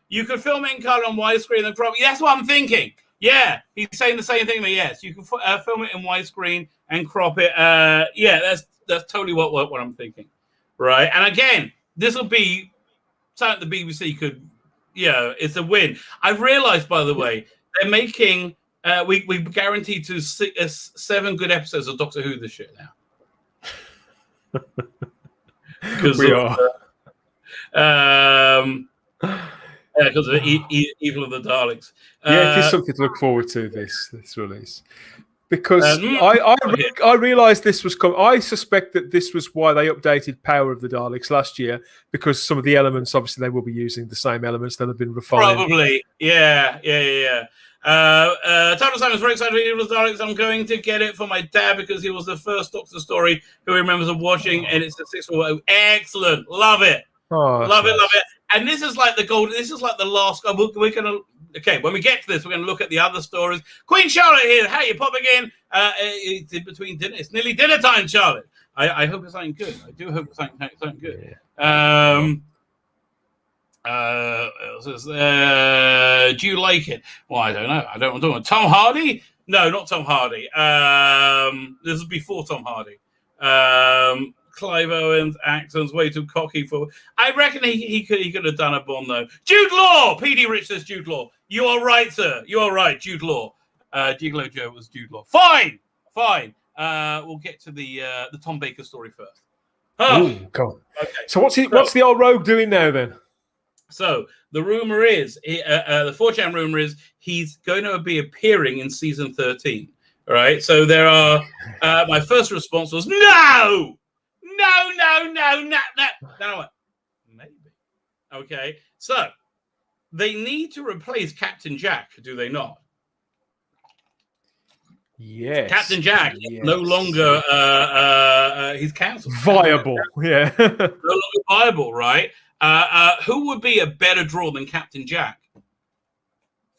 You could film it in color on widescreen and crop. That's what I'm thinking. Yeah, he's saying the same thing. But yes, you can film it in widescreen and crop it. That's totally what I'm thinking. Right, and again, this will be something the BBC could. Yeah, it's a win. I've realised, by the way, they're making. We guaranteed to 7 good episodes of Doctor Who this year now. Because we are. Because of Evil of the Daleks. It is something to look forward to, this release. Because I realised this was coming. I suspect that this was why they updated Power of the Daleks last year, because some of the elements, obviously, they will be using the same elements that have been refined. Probably, yeah. Total Simon's very excited for the Daleks. I'm going to get it for my dad because he was the first Doctor story who remembers of watching, and it's a 6-4. Excellent, love it, love it. And this is like the gold. This is like the last. We're gonna. Okay, when we get to this, we're going to look at the other stories. Queen Charlotte here. How you popping in? It's in between dinner. It's nearly dinner time, Charlotte. I hope it's something good. I do hope it's something good. Do you like it? Well, I don't know. I don't know. Tom Hardy? No, not Tom Hardy. This is before Tom Hardy. Clive Owen's accent's way too cocky for. I reckon he could have done a Bond though. Jude Law, PD Rich says Jude Law. You are right, sir. You are right, Jude Law. Gigolo Joe was Jude Law. Fine. We'll get to the Tom Baker story first. Oh, God. Okay. So what's the old rogue doing now then? So the rumor is, the 4chan rumor is he's going to be appearing in season 13. All right. So there are. My first response was no. Maybe. Okay. So they need to replace Captain Jack, do they not? Yes. Captain Jack is no longer he's cancelled. Viable. Yeah. No longer viable, right? Who would be a better draw than Captain Jack?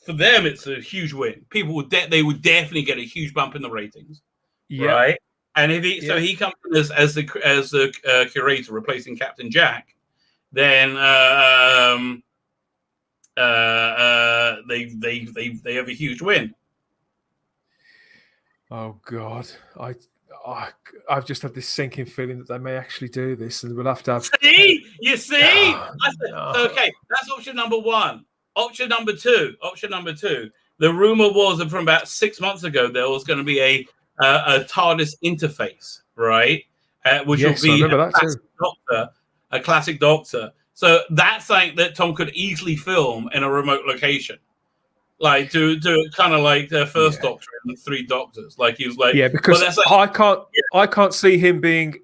For them, it's a huge win. People would they would definitely get a huge bump in the ratings, right? And if he comes in as the curator replacing Captain Jack, then they have a huge win. Oh God, I've just had this sinking feeling that they may actually do this, and we'll have to have. See, you see. Okay, that's option number one. Option number two. The rumor was that from about 6 months ago there was going to be a TARDIS interface, right? Which will be a classic Doctor. So that's something that Tom could easily film in a remote location. Like do kind of like the first Doctor and the 3 Doctors. Like he was like, because I can't see him being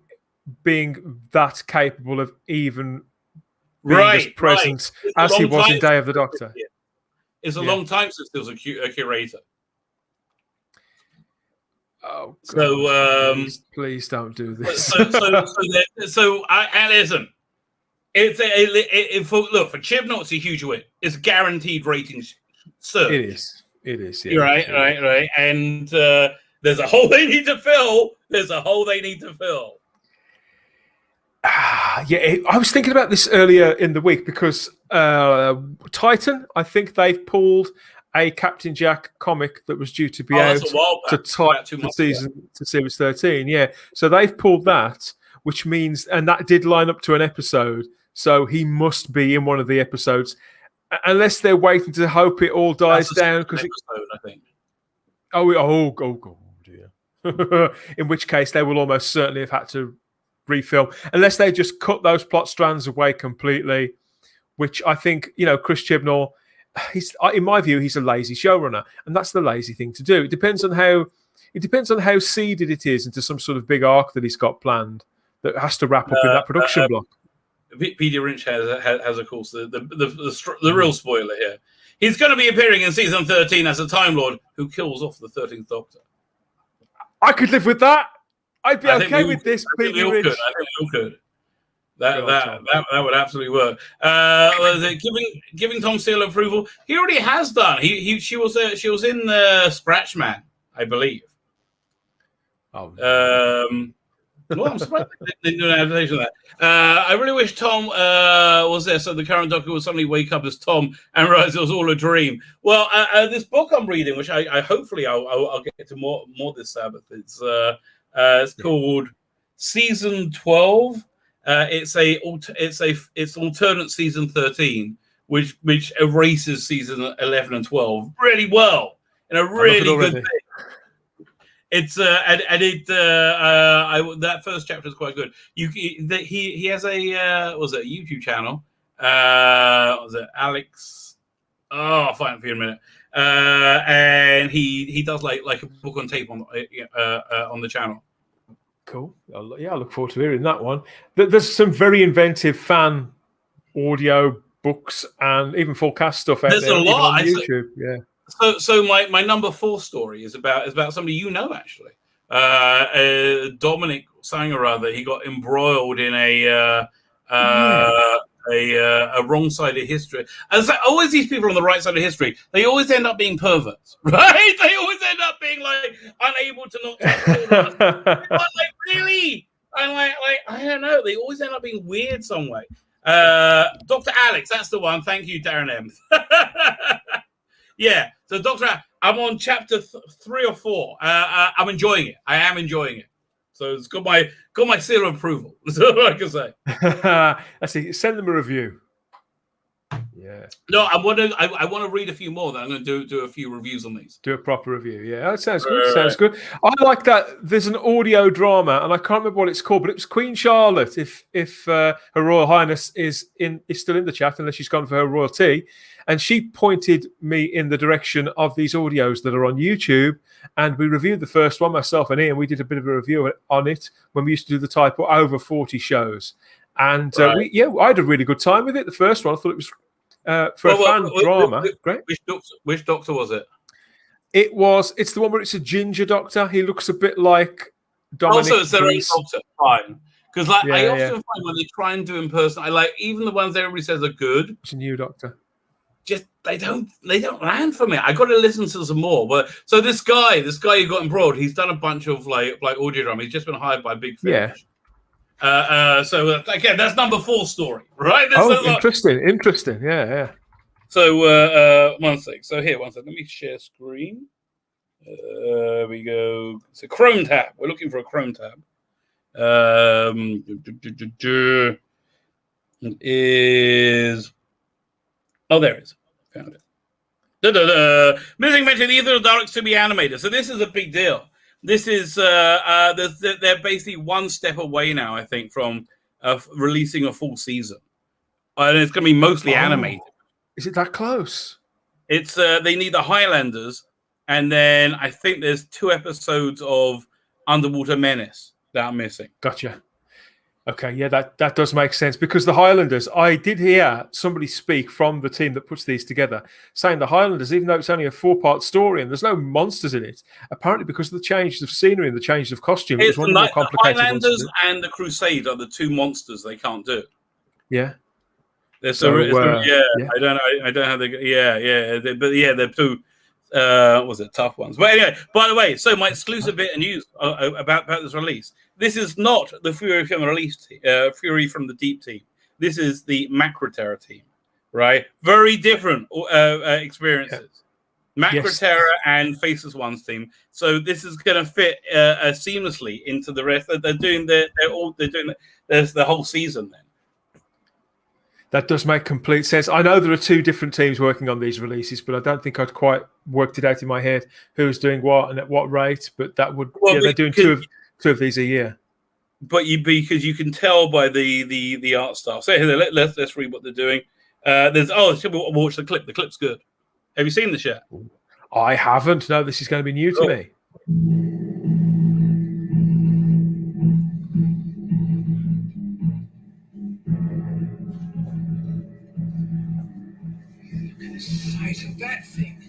that capable of even being as present as he was in Day of the Doctor. It's a long time since there was a curator. Oh, God. Please don't do this. So listen. Look, for Chibnall, it's a huge win. It's guaranteed ratings. It is. Yeah. Right. And there's a hole they need to fill. I was thinking about this earlier in the week because Titan, I think they've pulled a Captain Jack comic that was due to be out to tie the season to series 13. Yeah, so they've pulled that, which means, and that did line up to an episode, so he must be in one of the episodes, unless they're waiting to hope it all dies down. Because I think. Oh dear. In which case, they will almost certainly have had to refilm, unless they just cut those plot strands away completely. Which I think, Chris Chibnall. In my view, he's a lazy showrunner, and that's the lazy thing to do. It depends on how seeded it is into some sort of big arc that he's got planned that has to wrap up in that production block. Peter Lynch has of course the real spoiler here. He's going to be appearing in season 13 as a Time Lord who kills off the 13th Doctor. I could live with that. I'd be okay with this, Peter Lynch. I think we all could. That would absolutely work. Giving Tom Steele approval. He already has done. She was in Scratch Man, I believe. Well, I'm surprised they didn't do an adaptation of that. I really wish Tom was there, so the current Doctor would suddenly wake up as Tom and realize it was all a dream. Well, this book I'm reading, which I hopefully I'll get to more this Sabbath. It's called Season 12. It's alternate season 13, which erases season 11 and 12 really well in a really good thing. It's that first chapter is quite good. He has a YouTube channel. Was it Alex? Oh, I'll find it for you in a minute. And he does like a book on tape on the channel. Cool. I look forward to hearing that one. There's some very inventive fan audio books and even full cast stuff out There's there. a lot on YouTube. So my number 4 story is about somebody you know, actually. Dominic sang or other. He got embroiled in a wrong side of history. As always, these people on the right side of history, they always end up being perverts, right? They always end up being like unable to not touch children. Like really? I'm like I don't know. They always end up being weird some way. Dr. Alex, that's the one. Thank you, Darren M. Yeah. So Dr. I'm on chapter 3 or 4. I'm enjoying it. I am enjoying it. So it's got my seal of approval. That's all I can say. I see. Send them a review. Yeah. No, I want to read a few more. Then I'm going to do a few reviews on these. Do a proper review. Yeah, that sounds good. Sounds good. I like that. There's an audio drama, and I can't remember what it's called, but it was Queen Charlotte. If Her Royal Highness is still in the chat, unless she's gone for her royalty, and she pointed me in the direction of these audios that are on YouTube, and we reviewed the first one, myself and Ian. We did a bit of a review on it when we used to do the type of over 40 shows, and I had a really good time with it. The first one, I thought it was. For a fan drama, great. Which doctor was it? It's the one where it's a ginger doctor. He looks a bit like Dominic. Also, it's their own doctor. Fine, because I often find when they try and do in person, I like even the ones that everybody says are good. It's a new doctor. Just they don't land for me. I got to listen to some more. But so this guy who got embroiled, he's done a bunch of like audio drama. He's just been hired by Big Fish. Yeah. So again, that's number 4 story, right? Interesting. Yeah. So 1 sec. So here, 1 sec. Let me share screen. There we go. It's a Chrome tab. We're looking for a Chrome tab. It is. Oh, there it is. Found it. Missing mentioned either of the Daleks to be animated. So this is a big deal. This is they're basically one step away now, I think, from releasing a full season, and it's going to be mostly animated. Is it that close? It's they need the Highlanders, and then I think there's 2 episodes of Underwater Menace that I'm missing. Gotcha. Okay, yeah, that does make sense, because the Highlanders, I did hear somebody speak from the team that puts these together, saying the Highlanders, even though it's only a 4-part story and there's no monsters in it, apparently because of the changes of scenery and the changes of costume, it was one of the more complicated ones. The Highlanders and the Crusade are the 2 monsters they can't do. Yeah. I don't have the they're 2 tough ones. But anyway, by the way, so my exclusive bit of news about this release. This is not the Fury from the release, Fury from the Deep team. This is the Macroterra team, right? Very different experiences. Macroterra and Faceless Ones team. So this is going to fit seamlessly into the rest. They're doing the whole season then. That does make complete sense. I know there are 2 different teams working on these releases, but I don't think I'd quite worked it out in my head who's doing what and at what rate. But that would they're doing two of these a year. But because you can tell by the art style. So let's read what they're doing. Watch the clip. The clip's good. Have you seen this yet? I haven't. No, this is going to be new to me. Look at the size of that thing.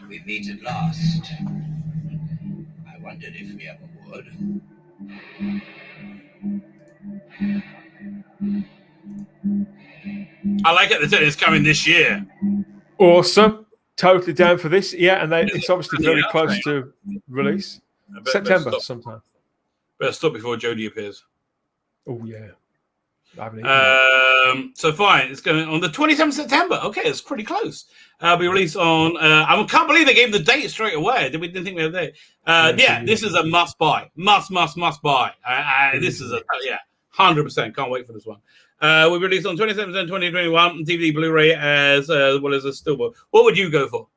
We meet at last. I wondered if we ever would. I like it. They said it's coming this year. Awesome. Totally down for this. Yeah, and it's obviously very close to release. September sometime. Better stop before Jodie appears. Oh, yeah. So fine, it's going on the 27th September. Okay, it's pretty close. Be released on. I can't believe they gave the date straight away. We didn't think we had a date. This is a must buy. Must buy. This is 100%. Can't wait for this one. We released on 27th 2021 DVD, Blu-ray, as well as a steelbook. What would you go for?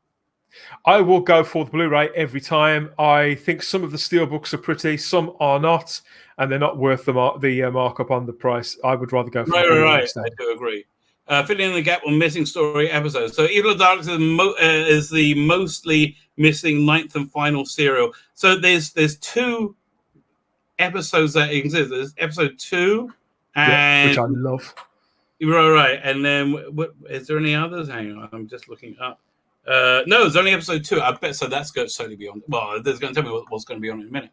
I will go for the Blu-ray every time. I think some of the steelbooks are pretty, some are not, and they're not worth the markup on the price. I would rather go for the Blu-ray instead. I do agree. Filling in the gap on missing story episodes. So Evil of Darkness is the mostly missing ninth and final serial. So there's 2 episodes that exist. There's episode 2, and which I love. Right. And then is there any others? Hang on, I'm just looking up. No, there's only episode 2. I bet so. That's going to certainly be on. Well, there's going to tell me what's going to be on in a minute.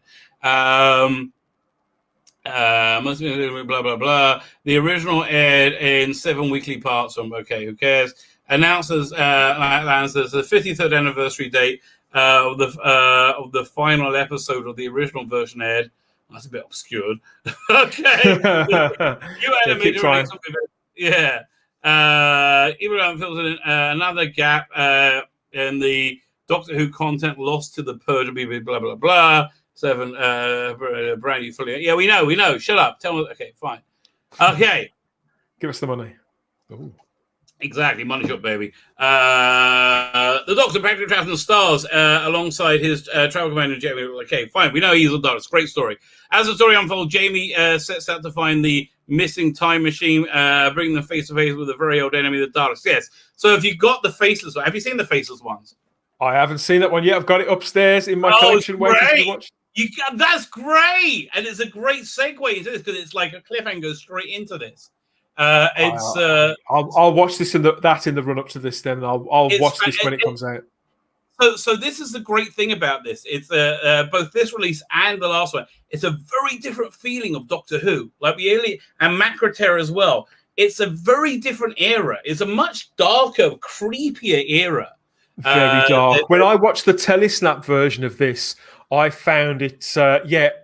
Must be blah blah blah. The original aired in 7 weekly parts. Okay, who cares? Announces the 53rd anniversary date of the final episode of the original version aired. That's a bit obscured. Okay, you animated something. Yeah. Even fills in another gap in the Doctor Who content lost to the Purge. Blah blah blah. 7 brand new fully. Yeah, we know. Shut up. Tell me. Okay, fine. Okay. Give us the money. Ooh. Exactly, money shot, baby. The Doctor practically traps and stars alongside his travel companion Jamie. Okay, fine. We know he's a Doctor. It's a great story. As the story unfolds, Jamie sets out to find the missing time machine, bringing them face to face with a very old enemy, the Daleks. Yes. So if you got the faceless, have you seen the faceless ones? I haven't seen that one yet. I've got it upstairs in my collection. Waiting to be watched. That's great, and it's a great segue into this because it's like a cliffhanger goes straight into this. I'll watch this in the run up to this. Then I'll watch this when it comes out. So this is the great thing about this. It's both this release and the last one. It's a very different feeling of Doctor Who, like and Macra Terror as well. It's a very different era. It's a much darker, creepier era. Very dark. When I watched the Telesnap version of this, I found it,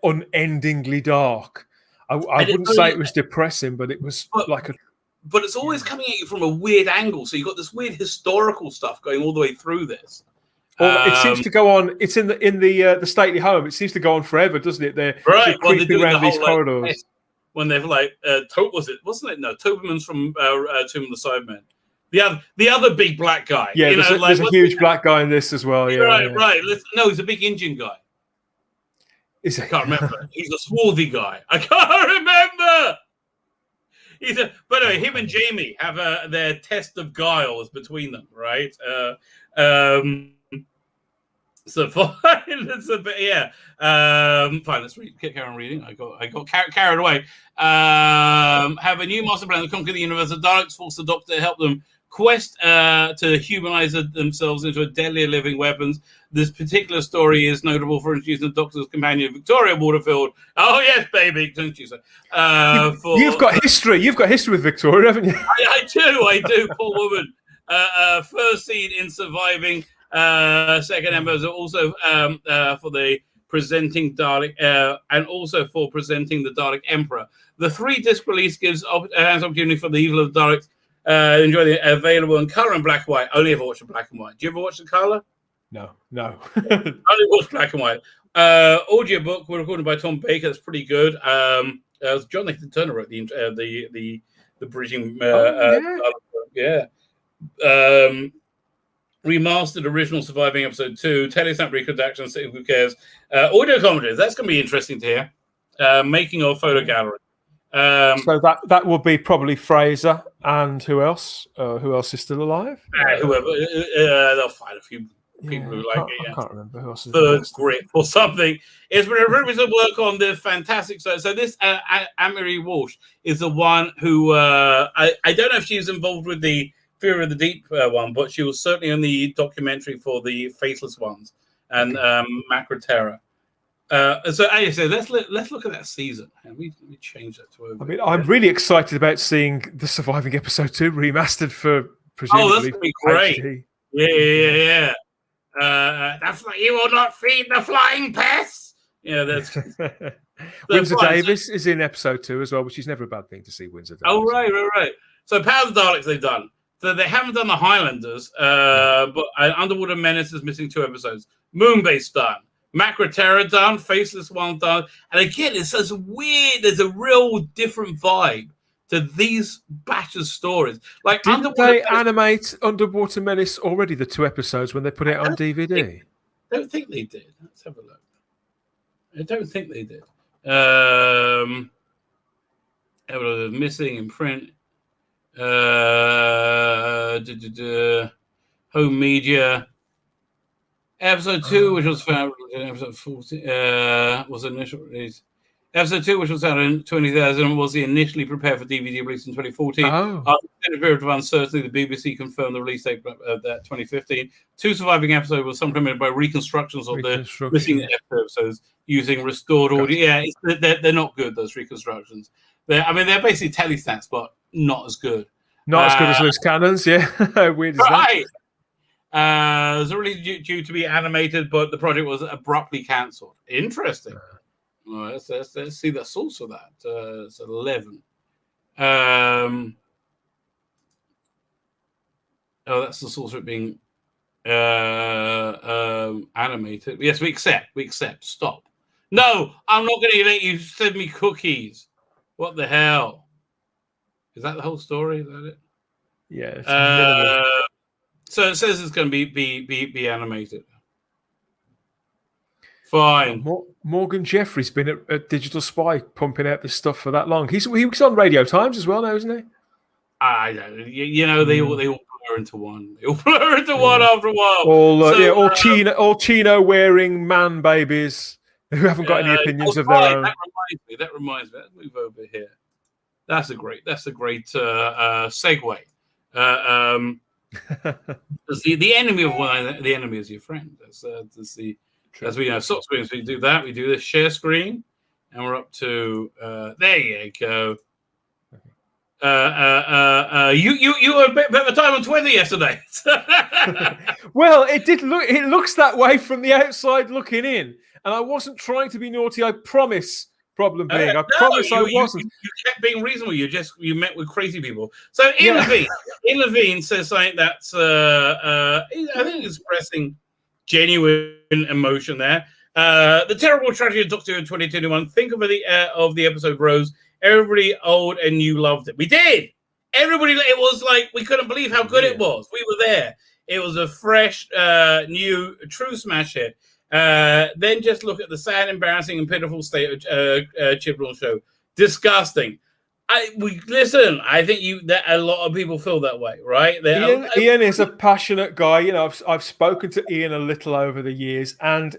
unendingly dark. I wouldn't say it was depressing, but it was But it's always coming at you from a weird angle. So you've got this weird historical stuff going all the way through this. It seems to go on. It's in the stately home. It seems to go on forever, doesn't it? They're creeping around these corridors. When they've wasn't it? No, Toberman's from Tomb of the Cybermen. The other big black guy. Yeah, there's a huge black guy in this as well. Yeah, right. No, he's a big Indian guy. I can't remember. He's a swarthy guy. I can't remember. But anyway, him and Jamie have their test of guiles between them, right? So fine. It's a bit, yeah. Fine. Let's carry on reading. I got carried away. Have a new master plan to conquer the universe. The Daleks force the Doctor to help them quest to humanize themselves into a deadlier living weapons. This particular story is notable for introducing the Doctor's companion, Victoria Waterfield. Oh, yes, baby. Don't you say? You've got history. You've got history with Victoria, haven't you? I do. Poor woman. First seen in surviving second episode, also for the presenting Dalek, and also for presenting the Dalek Emperor. The 3-disc release gives an opportunity for the Evil of the Daleks. Enjoy the available in color and black and white. Only ever watched the black and white. Do you ever watch the color? No. Only watch black and white. Audiobook was recorded by Tom Baker. That's pretty good. John Nathan Turner wrote the bridging. Remastered original surviving episode 2. Telesnap reproduction. Who cares? Audio commentaries. That's going to be interesting to hear. Making of photo gallery. So that will be probably Fraser and who else? Who else is still alive? Whoever. They'll find a few people who like it. I can't remember who else is Third Grip or something. It's been a really good work on the fantastic. So this Anne-Marie Walsh is the one who I don't know if she was involved with the Fear of the Deep one, but she was certainly in the documentary for the Faceless ones and Macra Terror. So as I said, let's look at that season. And we change that to over. I mean, I'm really excited about seeing the surviving episode 2 remastered for presumably. Oh, that's gonna be great! HD. Yeah. You will not feed the flying pests. Yeah, that's. Windsor Davis is in episode 2 as well, which is never a bad thing to see. Windsor Davis. Oh right. So Power of the Daleks they've done. So they haven't done the Highlanders, but Underwater Menace is missing 2 episodes. Moonbase done. Macra Terror done. Faceless one done. And again, it's such weird. There's a real different vibe to these batch of stories. Like, didn't they animate Underwater Menace already, the 2 episodes, when they put it on DVD? I don't think they did. Let's have a look. I don't think they did. Missing in print. Home media. Episode 2, which was found episode 14, was initial release. Episode 2, which was found in 20,000, was initially prepared for DVD release in 2014. After a period of uncertainty, the BBC confirmed the release date of that 2015. 2 surviving episodes were supplemented by reconstructions of the missing episodes using restored audio. Yeah, they're not good, those reconstructions. They're basically telestats, but not as good. Not as good as loose cannons, yeah. Weird as that. It was really due to be animated, but the project was abruptly cancelled. Interesting. Well, let's see the source of that. It's 11. That's the source of it being animated. Yes, we accept. Stop. No, I'm not going to let you send me cookies. What the hell? Is that the whole story? Is that it? Yeah. So it says it's going to be animated. Fine. Morgan Jeffrey's been at Digital Spy pumping out this stuff for that long. He was on Radio Times as well now, isn't he? I don't know. They all blur into one. They all blur into one after a while. All chino wearing man babies who haven't got any opinions of their own. That reminds me. Let's move over here. That's a great segue. The enemy of one, the enemy is your friend. As we know, soft screens. We do that. We do this share screen, and we're up to there. You go. You were a bit of a time on Twitter yesterday. Well, it did look. It looks that way from the outside looking in, and I wasn't trying to be naughty. I promise. Problem being, I promise I wasn't. You kept being reasonable. You met with crazy people. So Ian Levine says something that's I think is expressing genuine emotion there. The terrible tragedy of Doctor Who in 2021. Think of the episode Rose. Everybody old and new loved it. We did. Everybody. It was like we couldn't believe how good it was. We were there. It was a fresh, new, true smash hit. Then just look at the sad, embarrassing, and pitiful state of Chibnall show. Disgusting. I think that a lot of people feel that way, right? Ian is a passionate guy. You know, I've spoken to Ian a little over the years, and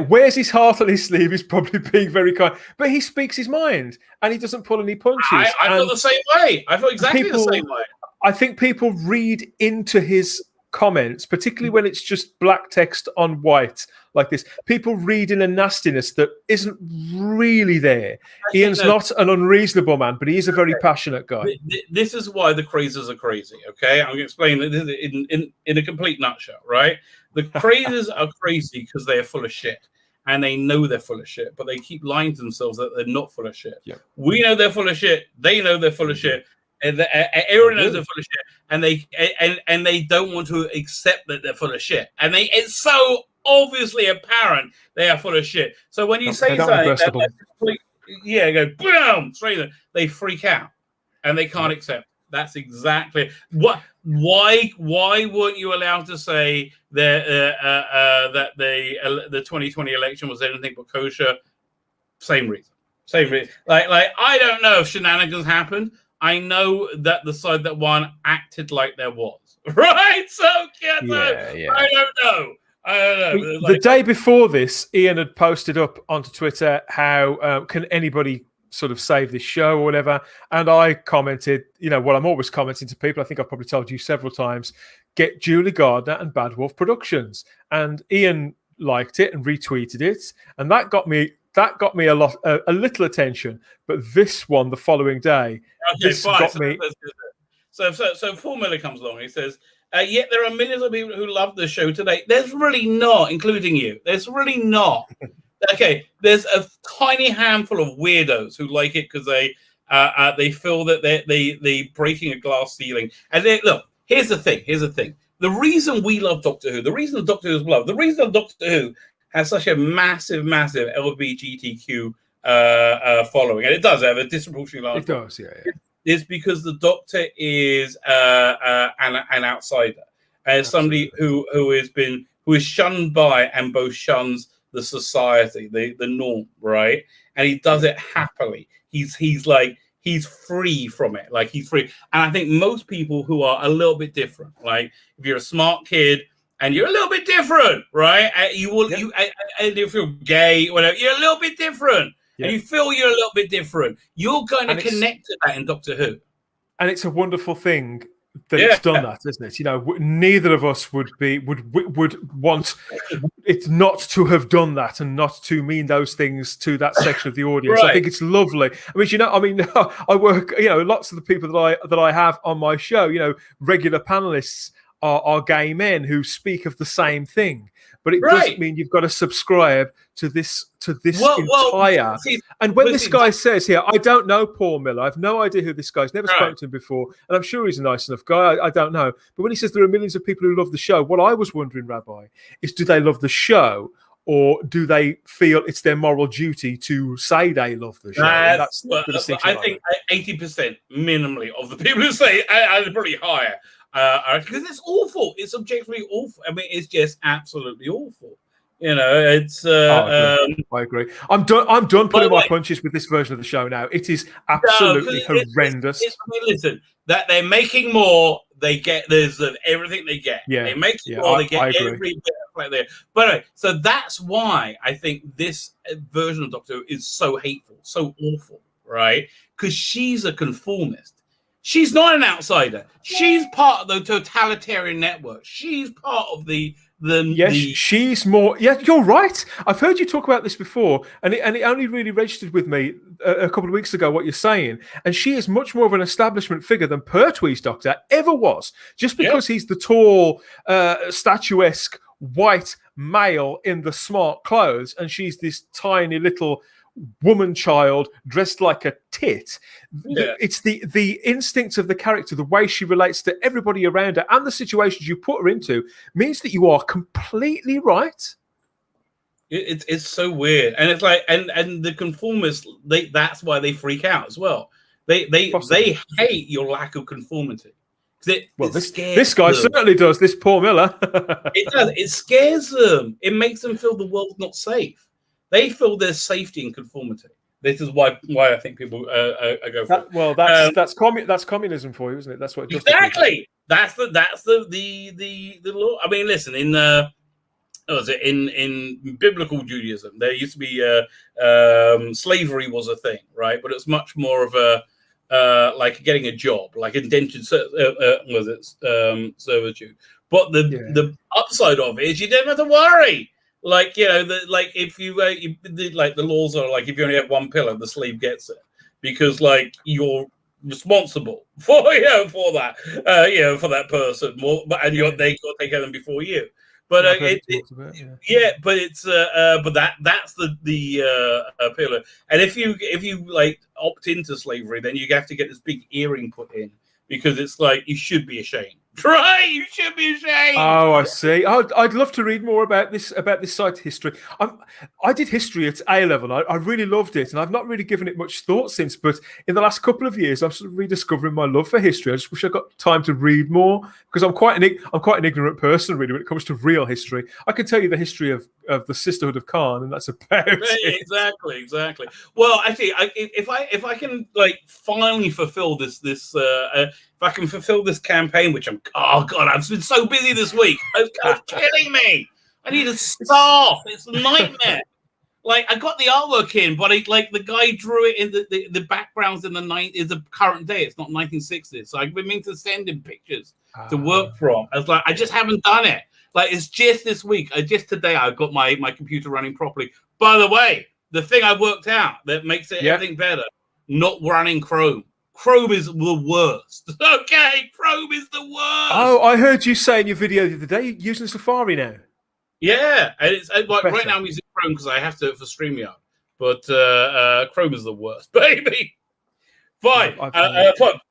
wears his heart on his sleeve. He's probably being very kind, but he speaks his mind, and he doesn't pull any punches. I feel the same way. I feel exactly the same way. I think people read into his comments, particularly when it's just black text on white like this. People read in a nastiness that isn't really there. Ian's not an unreasonable man, but he is a very passionate guy. This is why the crazers are crazy, okay? I'm going to explain it in a complete nutshell, right? The crazers are crazy because they are full of shit. And they know they're full of shit, but they keep lying to themselves that they're not full of shit. Yeah. We know they're full of shit. They know they're full of shit. And everyone knows they're full of shit, and they don't want to accept that they're full of shit. And it's so obviously apparent they are full of shit. So when you say something, go boom, straight there, they freak out and they can't accept. That's exactly what. Why weren't you allowed to say that the 2020 election was anything but kosher? Same reason. Like I don't know if shenanigans happened. I know that the side that won acted like there was, right? So, I don't know. The day before this, Ian had posted up onto Twitter how can anybody sort of save this show or whatever. And I commented, what I'm always commenting to people, I think I've probably told you several times, get Julie Gardner and Bad Wolf Productions. And Ian liked it and retweeted it. And that got me a little attention, but this one the following day, got me. So 4 Miller comes along. He says, "Yet there are millions of people who love the show today." There's really not, including you. There's really not. Okay, there's a tiny handful of weirdos who like it because they feel that they breaking a glass ceiling. And look, here's the thing. The reason we love Doctor Who, the reason Doctor Who is loved, the reason Doctor Who has such a massive LGBTQ following, and it does have a disproportionately large. It does, yeah. Is because the Doctor is an outsider, as somebody who is shunned by and both shuns the society, the norm, right? And he does it happily. He's free from it, like he's free. And I think most people who are a little bit different, like if you're a smart kid and you're a little bit different, right? And if you're gay, whatever, you're a little bit different. Yeah. And you feel you're a little bit different, you're going to connect to that in Doctor Who. And it's a wonderful thing that it's done that, isn't it? You know, neither of us would want it not to have done that and not to mean those things to that section of the audience. Right. I think it's lovely. I mean, I work, lots of the people that I have on my show, regular panelists are gay men who speak of the same thing. But it doesn't mean you've got to subscribe to this entire. And when this guy says here, I don't know Paul Miller, I have no idea who this guy is, never spoken to him before, and I'm sure he's a nice enough guy. I don't know. But when he says there are millions of people who love the show, what I was wondering, Rabbi, is do they love the show? Or do they feel it's their moral duty to say they love the show? That's the distinction. I think 80% minimally of the people who say, and probably higher, because it's awful. It's objectively awful. I mean, it's just absolutely awful. It's. I agree. I'm done putting my punches with this version of the show now. It is absolutely horrendous. Listen, that they're making more. They get there's everything they get. Yeah, they make more. They get every bit right there. But anyway, so that's why I think this version of Doctor Who is so hateful, so awful, right? Because she's a conformist. She's not an outsider. She's part of the totalitarian network. She's part of she's more. Yeah, you're right. I've heard you talk about this before, and it only really registered with me a couple of weeks ago what you're saying. And she is much more of an establishment figure than Pertwee's Doctor ever was. Just because he's the tall, statuesque white male in the smart clothes, and she's this tiny little woman child dressed like a tit. It's the instincts of the character, the way she relates to everybody around her and the situations you put her into means that you are completely right. It's so weird. And it's like and the conformists, that's why they freak out as well. They hate your lack of conformity. This guy certainly does, this Paul Miller. It does. It scares them. It makes them feel the world's not safe. They feel there's safety in conformity. This is why I think people go for it. Well, that's communism for you, isn't it? That's what it does. Exactly. That's the law. I mean, listen, in biblical Judaism, there used to be slavery was a thing, right? But it's much more of a like getting a job, like indentured servitude. But the upside of it is you don't have to worry. Like, if the laws are like, if you only have one pillow, the slave gets it because like you're responsible for that, for that person more, and they got to take care of them before you. But that's the pillow. And if you like opt into slavery, then you have to get this big earring put in because it's like you should be ashamed. Right, you should be ashamed. Oh, I see. I'd love to read more about this site history. I did history at A level. I really loved it, and I've not really given it much thought since. But in the last couple of years, I'm sort of rediscovering my love for history. I just wish I got time to read more because I'm quite an ignorant person, really, when it comes to real history. I can tell you the history of the Sisterhood of Karn, and that's about it. Exactly. Well, actually, if I can like finally fulfill this if I can fulfill this campaign, which I've been so busy this week. It's killing me. I need a staff. It's a nightmare. Like I got the artwork in, but the guy drew it in the backgrounds in the current day. It's not 1960s. So I've been meaning to send him pictures to work from. I was like, I just haven't done it. Like it's just this week. Today I got my computer running properly. By the way, the thing I worked out that makes everything better, not running Chrome. Chrome is the worst. Okay, Chrome is the worst. Oh, I heard you say in your video the other day you're using Safari now. Yeah, and it's like right now I'm using Chrome because I have to for StreamYard. But Chrome is the worst, baby. Fine.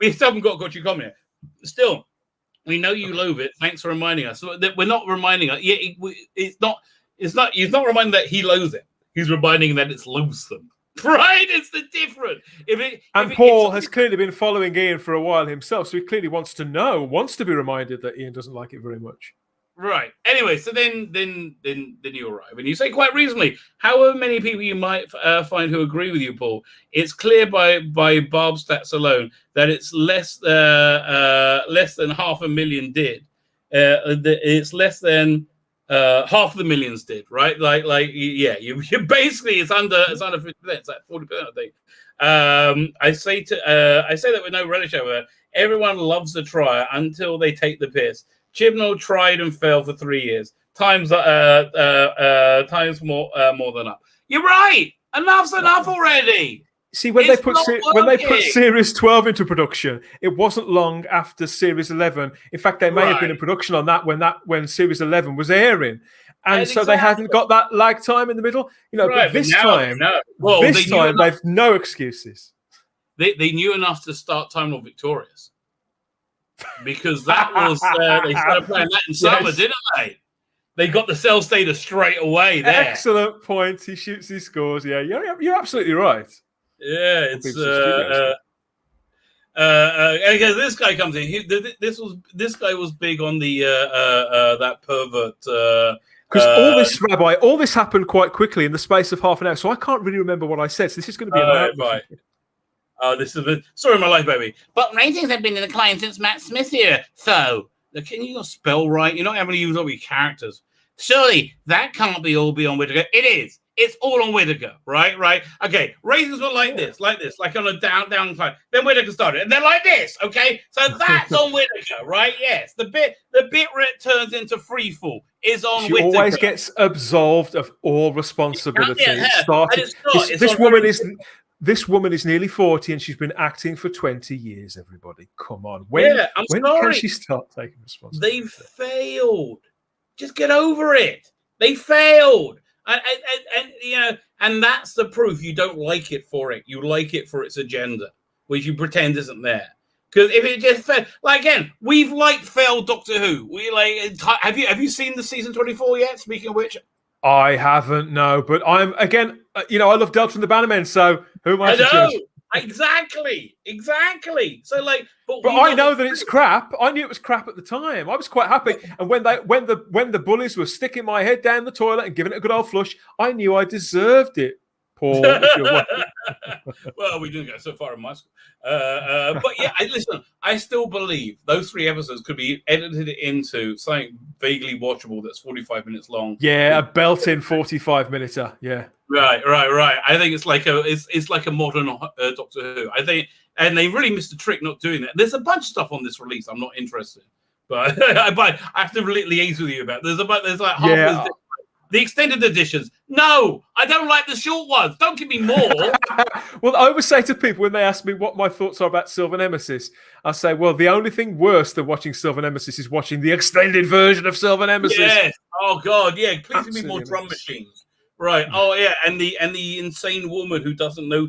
We still haven't got your comment. Still, we know you loathe it. Thanks for reminding us. We're not reminding us. Yeah, it's not. He's not reminding that he loathes it. He's reminding that it's loathsome. Right, it's the different. Paul has clearly been following Ian for a while himself, so he clearly wants to be reminded that Ian doesn't like it very much. Right. Anyway, so then you arrive, and you say quite reasonably, however many people you might find who agree with you, Paul, it's clear by Barb stats alone that it's less than 500,000 did. It's less than half the millions did, right? You basically it's under 50%. It's like 40%, I think. I say that with no relish over. Everyone loves the trial until they take the piss. Chibnall tried and failed for 3 years. Times more than up. You're right. Enough's enough already. See, when they put Series 12 into production, it wasn't long after Series 11. In fact, they may have been in production on that when Series 11 was airing, and so they hadn't got that lag time in the middle. But this time they've no excuses. They knew enough to start Time Lord Victorious, because that was they started playing that in summer, didn't they? They got the sales data straight away there. Excellent point. He shoots, he scores. Yeah, you're absolutely right. Yeah, it's because this guy comes in. This guy was big on the that pervert. Because all this happened quite quickly in the space of half an hour, so I can't really remember what I said. So this is going to be right. Oh, this is the story of my life, baby. But ratings have been in decline since Matt Smith here. So can you not spell right? You're not having to use all your characters. Surely that can't be all on Whittaker. It is. It's all on Whittaker, right? Okay, ratings were like this, like on a down climb. Then Whittaker started, and they're like this, okay? So that's on Whittaker, right? Yes. The bit where it turns into freefall is on Whittaker. She always gets absolved of all responsibility. This woman is nearly 40 and she's been acting for 20 years, everybody. Come on. When can she start taking responsibility? They failed. Just get over it. They failed. And that's the proof you don't like it for it. You like it for its agenda, which you pretend isn't there. Because if it just failed, again, we've failed Doctor Who. Have you seen the season 24 yet? Speaking of which, I haven't, no. But I'm again, I love Delta and the Bannermen, so who am I to judge? Exactly. So but I know that it's crap. I knew it was crap at the time. I was quite happy. And when the bullies were sticking my head down the toilet and giving it a good old flush, I knew I deserved it. Paul, well, we didn't go so far in my school. But yeah, listen, I still believe those 3 episodes could be edited into something vaguely watchable that's 45 minutes long. Yeah, a built-in 45-minuter. Yeah. Right. I think it's like a modern Doctor Who. I think, and they really missed the trick not doing that. There's a bunch of stuff on this release I'm not interested in, but I have to liaise with you about. There's like half the extended editions. No, I don't like the short ones. Don't give me more. Well, I always say to people when they ask me what my thoughts are about Silver Nemesis, I say, well, the only thing worse than watching Silver Nemesis is watching the extended version of Silver Nemesis. Yes. Oh God, yeah. Please give me more drum machines. Right. Oh yeah, and the insane woman who doesn't know.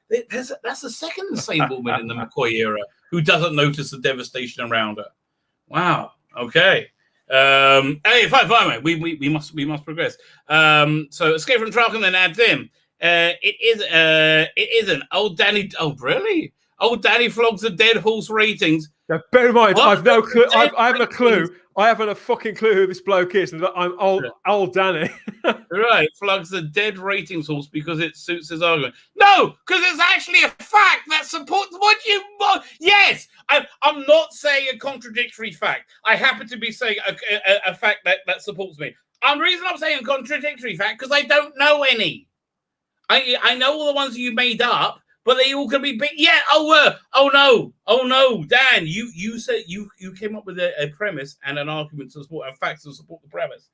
That's the second insane woman in the McCoy era who doesn't notice the devastation around her. Wow. Okay. Hey, fine. We must progress. So Escape from Tralcom then adds in. It isn't. Old Danny. Oh, really? Old Danny flogs the dead horse ratings. Now, bear in mind, I've no clue. I haven't a clue. I haven't a fucking clue who this bloke is. And I'm old Danny. Right, flogs the dead ratings horse because it suits his argument. No, because it's actually a fact that supports what you want. Yes, I'm not saying a contradictory fact. I happen to be saying a fact that supports me. The reason I'm saying a contradictory fact because I don't know any. I know all the ones you made up, but they all can be big. Yeah. Oh no, Dan, you said you came up with a premise and an argument to support and facts to support the premise.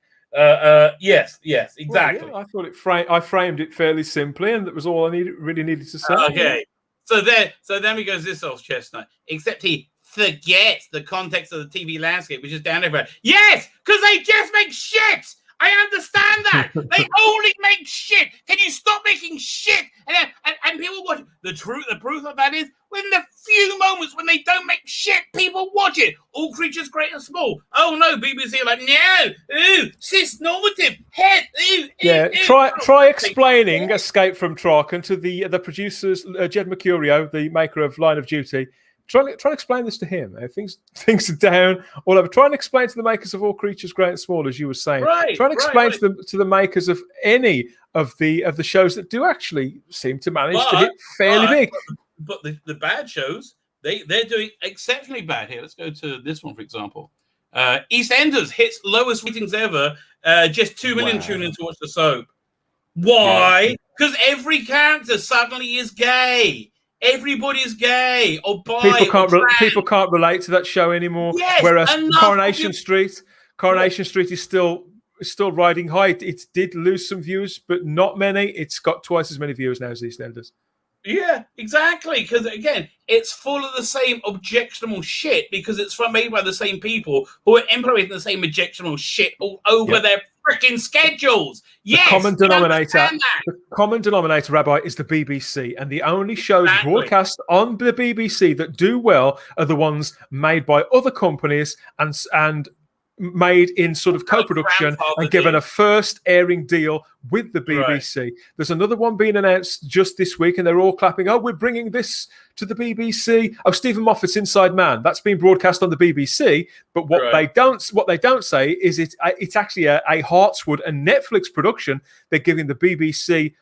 Yes, exactly. Well, yeah, I thought I framed it fairly simply, and that was all I really needed to say. Okay. So then he goes this off chestnut. Except he forgets the context of the TV landscape, which is down everywhere. Yes, because they just make shit. I understand that. They only make shit. Can you stop making shit? And people watch the proof of that is When the few moments when they don't make shit, people watch it. All creatures great and small. Oh no, BBC are like, no, ooh, cis normative, head, ooh, Yeah, try explaining Escape from Traken to the producers, Jed Mercurio, the maker of Line of Duty. Try and explain this to him. Things are down all over. Try and explain to the makers of All Creatures Great and Small, as you were saying. Try and explain to the makers of any of the shows that do actually seem to manage to hit fairly big. But the bad shows, they're doing exceptionally bad here. Let's go to this one, for example. EastEnders hits lowest ratings ever. Just 2 million tune in to watch the soap. Why? Because every character suddenly is gay. Everybody's gay or bi. People can't relate to that show anymore. Yes, whereas Coronation Street is still riding high. It did lose some views, but not many. It's got twice as many viewers now as EastEnders. Yeah, exactly. Because again, it's full of the same objectionable shit because it's made by the same people who are implementing the same objectionable shit all over their freaking schedules. Yes, the common denominator, Rabbi, is the BBC, and the only shows broadcast on the BBC that do well are the ones made by other companies and made in sort of co-production and given a first airing deal with the BBC. Right. There's another one being announced just this week, and they're all clapping, oh, we're bringing this to the BBC. Oh, Stephen Moffat's Inside Man. That's being broadcast on the BBC, but what they don't say is it's actually a Hartswood and Netflix production. They're giving the BBC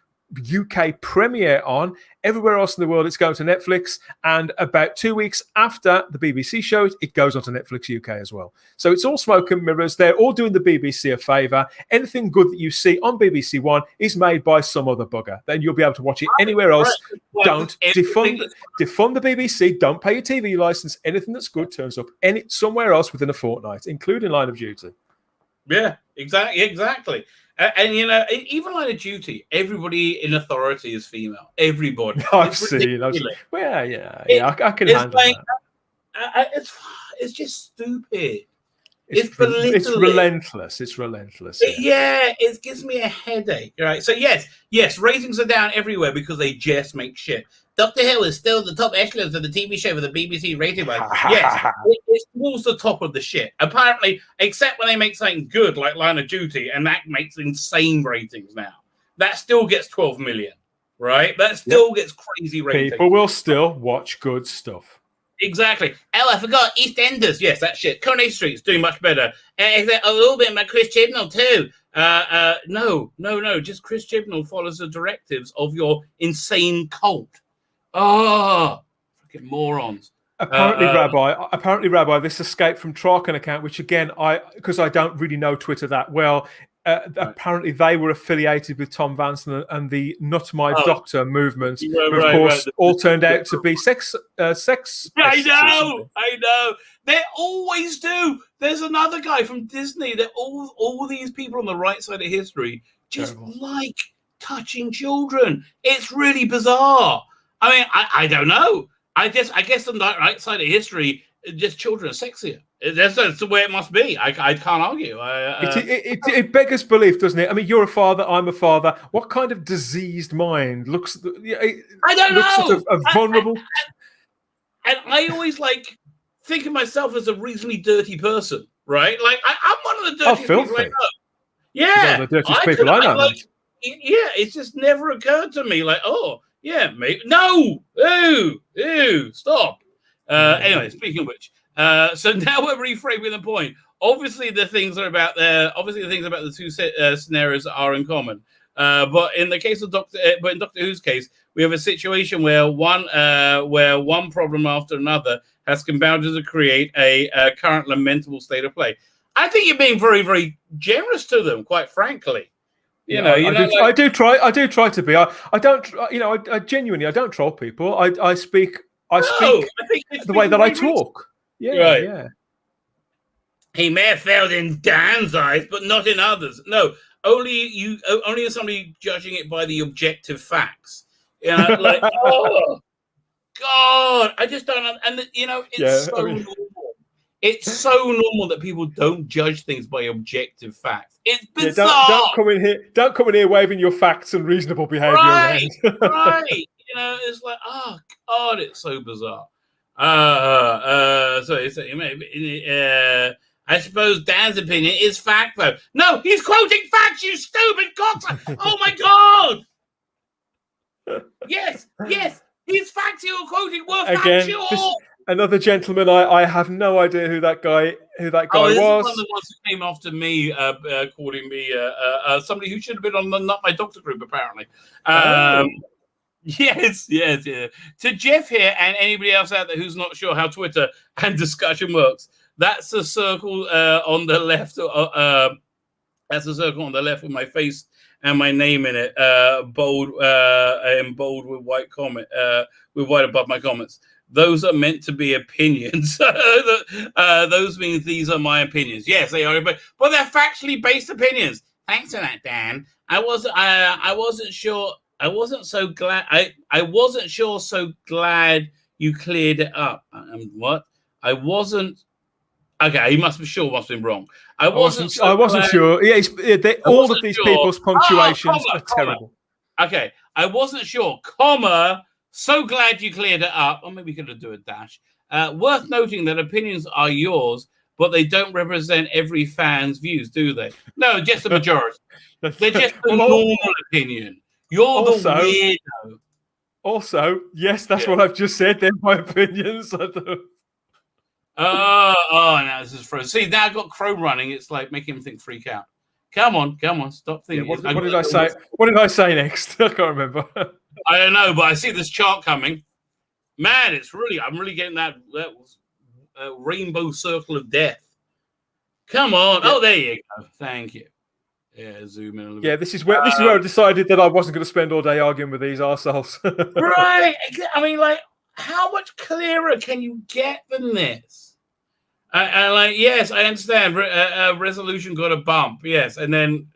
UK premiere on. Everywhere else in the world, it's going to Netflix, and about 2 weeks after the BBC show it goes onto Netflix UK as well. So it's all smoke and mirrors. They're all doing the BBC a favour. Anything good that you see on BBC One is made by some other bugger. Then you'll be able to watch it anywhere else. Don't defund the BBC. Don't pay your TV license. Anything that's good turns up somewhere else within a fortnight, including Line of Duty. Yeah, exactly. And even Line of Duty, everybody in authority is female. Everybody. I've seen. Well, I can handle that. It's just stupid. It's relentless. It's relentless. It gives me a headache. Right. So yes, ratings are down everywhere because they just make shit. Doctor Who is still the top echelons of the TV show with the BBC rating. Yes, it falls the top of the shit. Apparently, except when they make something good like Line of Duty, and that makes insane ratings now. That still gets 12 million, right? That still gets crazy ratings. People will still watch good stuff. Exactly. Oh, I forgot EastEnders. Yes, that shit. Coronation Street's doing much better. Is there a little bit about Chris Chibnall too? No. Just Chris Chibnall follows the directives of your insane cult. Oh, freaking morons. Apparently, Rabbi, this Escape from Traken account, which again, because I don't really know Twitter that well, apparently they were affiliated with Tom Vanson and the Nut My Doctor movement, of course, all turned out to be sex. I know. They always do. There's another guy from Disney that all these people on the right side of history just like touching children. It's really bizarre. I mean, I don't know. I guess on the right side of history, just children are sexier. That's the way it must be. I can't argue. It beggars belief, doesn't it? I mean, you're a father. I'm a father. What kind of diseased mind looks? I don't know. Sort of vulnerable. And I always think of myself as a reasonably dirty person, right? Like I'm one of the dirtiest people I know. Yeah, one of the dirtiest people I know. It's just never occurred to me. Yeah, maybe. No! Ew! Stop. Anyway, speaking of which, so now we're reframing the point. Obviously, the things about the two scenarios are in common. But in the case of Doctor Who's case, we have a situation where one problem after another has compounded to create a current lamentable state of play. I think you're being very, very generous to them, quite frankly. I do try to be. I don't. I genuinely. I don't troll people. I speak the way that I talk. Yeah. He may have failed in Dan's eyes, but not in others. No, only as somebody judging it by the objective facts. Oh God, I just don't. And it's normal. It's so normal that people don't judge things by objective facts. It's bizarre. Don't come in here waving your facts and reasonable behaviour around. Right. You know, it's like, oh God, it's so bizarre. I suppose Dan's opinion is fact, though. No, he's quoting facts, you stupid cocksucker! Oh my God! Yes, his facts you were quoting were factual. Another gentleman. I have no idea who that guy was. This is one of the ones who came after me, calling me somebody who should have been on the Not My Doctor group, apparently. Yes. To Jeff here and anybody else out there who's not sure how Twitter and discussion works, that's a circle on the left. That's a circle on the left with my face and my name in it, bold with white comment, with white above my comments. Those are meant to be opinions. Those means these are my opinions. Yes, they are, but they're factually based opinions. Thanks for that, Dan. I wasn't sure. I wasn't so glad. I wasn't sure. So glad you cleared it up. What? I wasn't. Okay, he must be wrong. I wasn't sure. Yeah, all of these people's punctuations are terrible. Okay, I wasn't sure. Comma. So glad you cleared it up. Or maybe we could do a dash. Worth noting that opinions are yours, but they don't represent every fan's views, do they? No, just the majority. They're just the normal opinion. You're the weirdo. Also, yes, that's what I've just said. They're my opinions. Now this is frozen. See, now I've got Chrome running. It's like making him freak out. Come on, stop thinking. What did I say? What did I say next? I can't remember. I don't know, but I see this chart coming. Man, I'm really getting that rainbow circle of death. Come on. Yeah. Oh, there you go. Thank you. Yeah, zoom in a little bit. This is where I decided that I wasn't going to spend all day arguing with these arseholes. Right. I mean, like, how much clearer can you get than this? Yes, I understand. Resolution got a bump. Yes, and then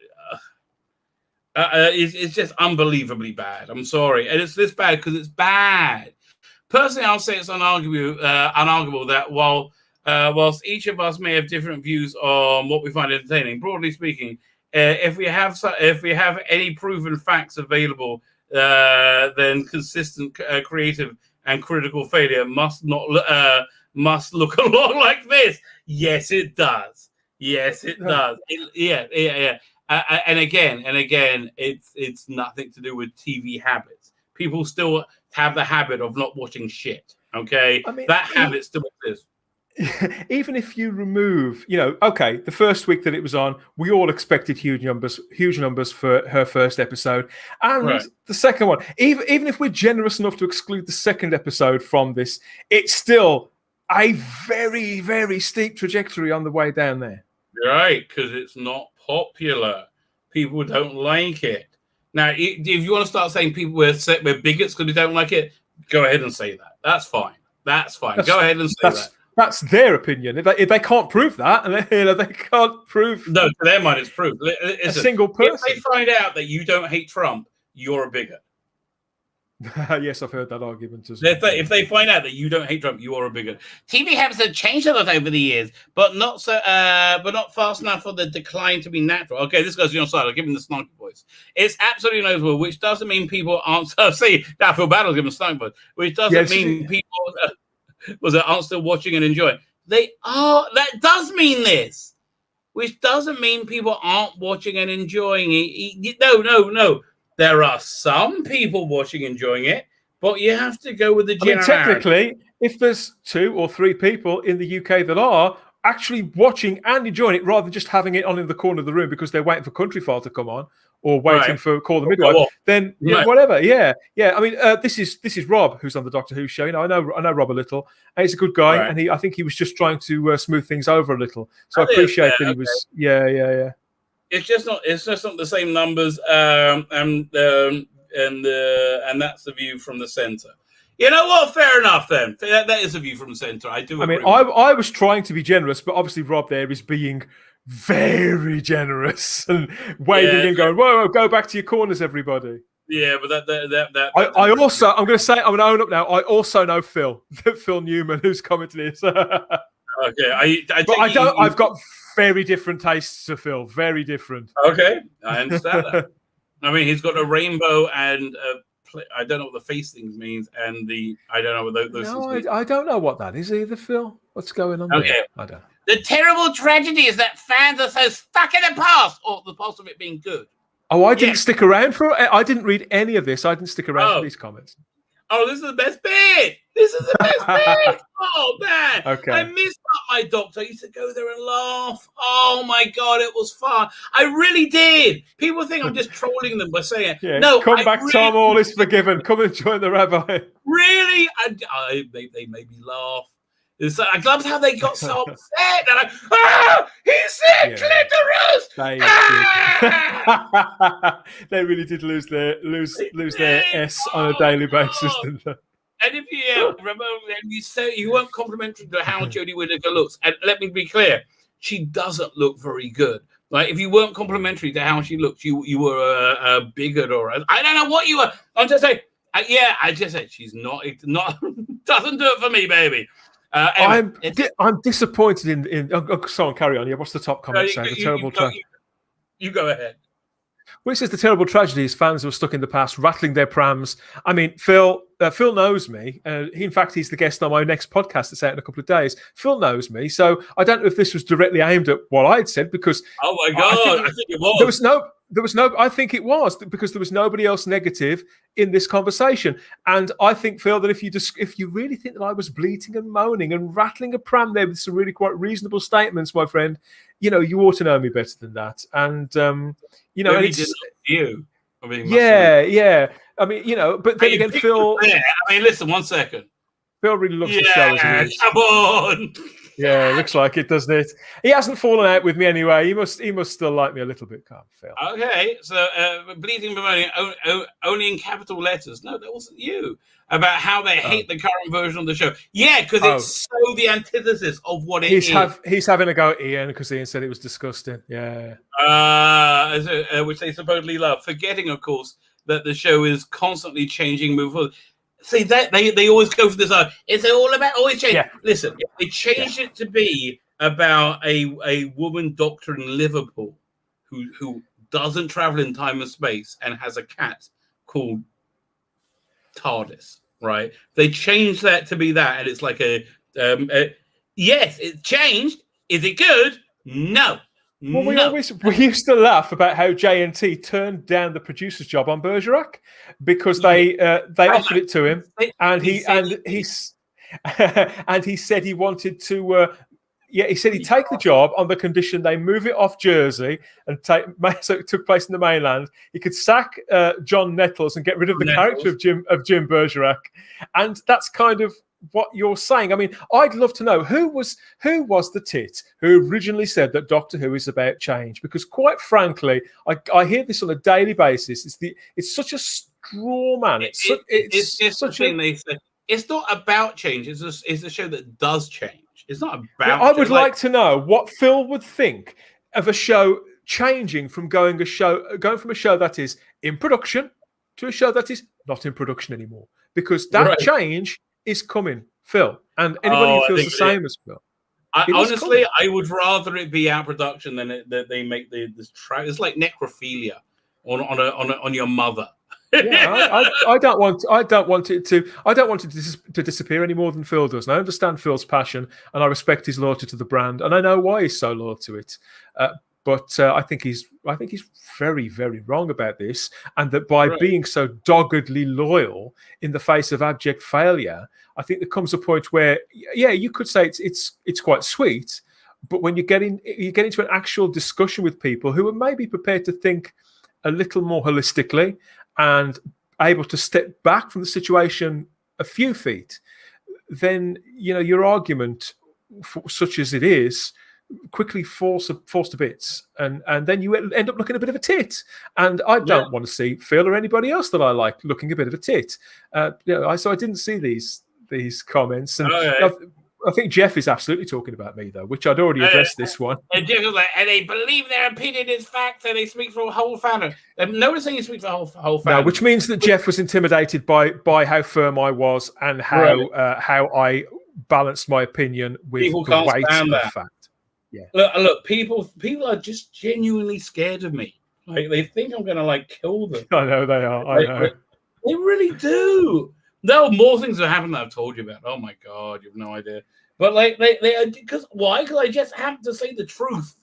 it's just unbelievably bad. I'm sorry, and it's this bad because it's bad. Personally, I'll say it's unarguable that whilst each of us may have different views on what we find entertaining, broadly speaking, if we have any proven facts available, then consistent, creative, and critical failure must look a lot like this. Yes, it does. Yes, it does. Yeah. And again, it's nothing to do with TV habits. People still have the habit of not watching shit. Okay, I mean, that habit still exists. Even if you remove, the first week that it was on, we all expected huge numbers for her first episode, and the second one. Even if we're generous enough to exclude the second episode from this, it's still a very, very steep trajectory on the way down there. Right, because it's not popular. People don't like it. Now, if you want to start saying people we're bigots because we don't like it, go ahead and say that. That's fine. Go ahead and say that. That's their opinion. If they can't prove that, and they can't prove. No, to their mind, it's proved. Listen, a single person. If they find out that you don't hate Trump, you're a bigot. Yes, I've heard that argument as well. If they find out that you don't hate Trump, you are a bigot. TV habits have changed a lot over the years, but not fast enough for the decline to be natural. Okay, this goes to your side. I'll give him the snarky voice. It's absolutely notable, which doesn't mean people aren't. See, I feel bad. I'll give him a snarky voice, which doesn't mean people aren't still watching and enjoying. They are. That does mean this, which doesn't mean people aren't watching and enjoying it. No. There are some people watching, enjoying it, but you have to go with the generality. Technically, if there's 2 or 3 people in the UK that are actually watching and enjoying it, rather than just having it on in the corner of the room because they're waiting for Country File to come on or waiting for Call the Midwife, then whatever. Yeah. I mean, this is Rob, who's on the Doctor Who show. I know Rob a little. And he's a good guy, and I think he was just trying to smooth things over a little. So I appreciate that he was. Yeah. It's just not the same numbers, and that's the view from the centre. You know what? Fair enough then. That is a view from the centre. I do. I was trying to be generous, but obviously Rob there is being very generous and waving and going, "Whoa, go back to your corners, everybody." Yeah, but that I'm going to own up now. I also know Phil Newman, who's commented this. Okay, I've got very different tastes to Phil. Very different. Okay, I understand that. I mean, he's got a rainbow and a I don't know what the face things means, and I don't know what those things mean. I don't know what that is either, Phil. What's going on Okay. there? I don't. The terrible tragedy is that fans are so stuck in the past, or the past of it being good. Oh, I didn't stick around for it. I didn't read any of this. I didn't stick around for these comments. Oh, this is the best bit. This is the best bit. Oh, man. Okay. I missed my doctor. I used to go there and laugh. Oh, my God. It was fun. I really did. People think I'm just trolling them by saying, no. Come back, really, Tom. All is forgiven. Come and join the Rabbi. Really? They made me laugh. I loved how they got so upset. They're like, he said clitoris! They really did lose their S on a daily basis, didn't they? And if you remember, you say you weren't complimentary to how Jodie Whittaker looks. And let me be clear, she doesn't look very good. Like, if you weren't complimentary to how she looked, you were a bigot or I don't know what you were. I'm just saying, I just said she's not doesn't do it for me, baby. Anyway, I'm disappointed in so on, carry on. Yeah, what's the top comment saying? The terrible tragedy. You go ahead. Well, it says the terrible tragedy is fans who are stuck in the past, rattling their prams. I mean, Phil knows me. In fact, he's the guest on my next podcast that's out in a couple of days. Phil knows me, so I don't know if this was directly aimed at what I'd said because. Oh my God! I think it was. There was no. I think it was because there was nobody else negative in this conversation, and I think, Phil, that if you really think that I was bleating and moaning and rattling a pram there with some really quite reasonable statements, my friend, you ought to know me better than that. And Maybe it's you. I mean, yeah. I mean, but then again, Phil. I mean, listen, 1 second. Phil really loves the show as it is. Come on. Yeah, looks like it, doesn't it? He hasn't fallen out with me anyway. He must still like me a little bit, can't Phil? Okay, so bleeding bemoaning only in capital letters. No, that wasn't you. About how they hate the current version of the show. Yeah, because it's so the antithesis of what it is. He's having a go at Ian because Ian said it was disgusting. Yeah. Which they supposedly love, forgetting, of course, that the show is constantly changing, moving forward. See that they always go for this. It's all about always change. Yeah. Listen, they changed it to be about a woman doctor in Liverpool who doesn't travel in time and space and has a cat called TARDIS. Right? They changed that to be that, and it's like yes, it changed. Is it good? No. Well, we used to laugh about how J&T turned down the producer's job on Bergerac because they offered it to him, and he said he wanted to. He said he'd take the job on the condition they move it off Jersey and so it took place in the mainland. He could sack John Nettles and get rid of the character of Jim Bergerac, and that's kind of what you're saying. I mean, I'd love to know who was the tit who originally said that Doctor Who is about change, because quite frankly, I hear this on a daily basis. It's such a straw man. It's just such a thing they say. It's not about change. It's a show that does change. It's not about. Now, I would like to know what Phil would think of a show changing from going from a show that is in production to a show that is not in production anymore, because that change is coming, Phil, and anybody who feels the same as Phil. Honestly, I would rather it be out production than that they make this track. It's like necrophilia on your mother. Yeah, I don't want it to disappear any more than Phil does. And I understand Phil's passion, and I respect his loyalty to the brand, and I know why he's so loyal to it. But I think he's very, very wrong about this, and that by being so doggedly loyal in the face of abject failure, I think there comes a point where, you could say it's quite sweet, but when you get into an actual discussion with people who are maybe prepared to think a little more holistically and able to step back from the situation a few feet, then your argument, such as it is, quickly falls to bits, and then you end up looking a bit of a tit. And I don't want to see Phil or anybody else that I like looking a bit of a tit. So I didn't see these comments, and I think Jeff is absolutely talking about me, though, which I'd already addressed this one. And Jeff was like, and they believe their opinion is fact, and they speak for a whole fandom. Noticing you speak for a whole fandom. No, which means that Jeff was intimidated by how firm I was and how I balanced my opinion with people the weight of the fact. Yeah. Look, people are just genuinely scared of me. Like, they think I'm gonna kill them. I know they are. I know. They really do. There are more things that happen that I've told you about. Oh my God, you have no idea. But like they because why? Because I just have to say the truth.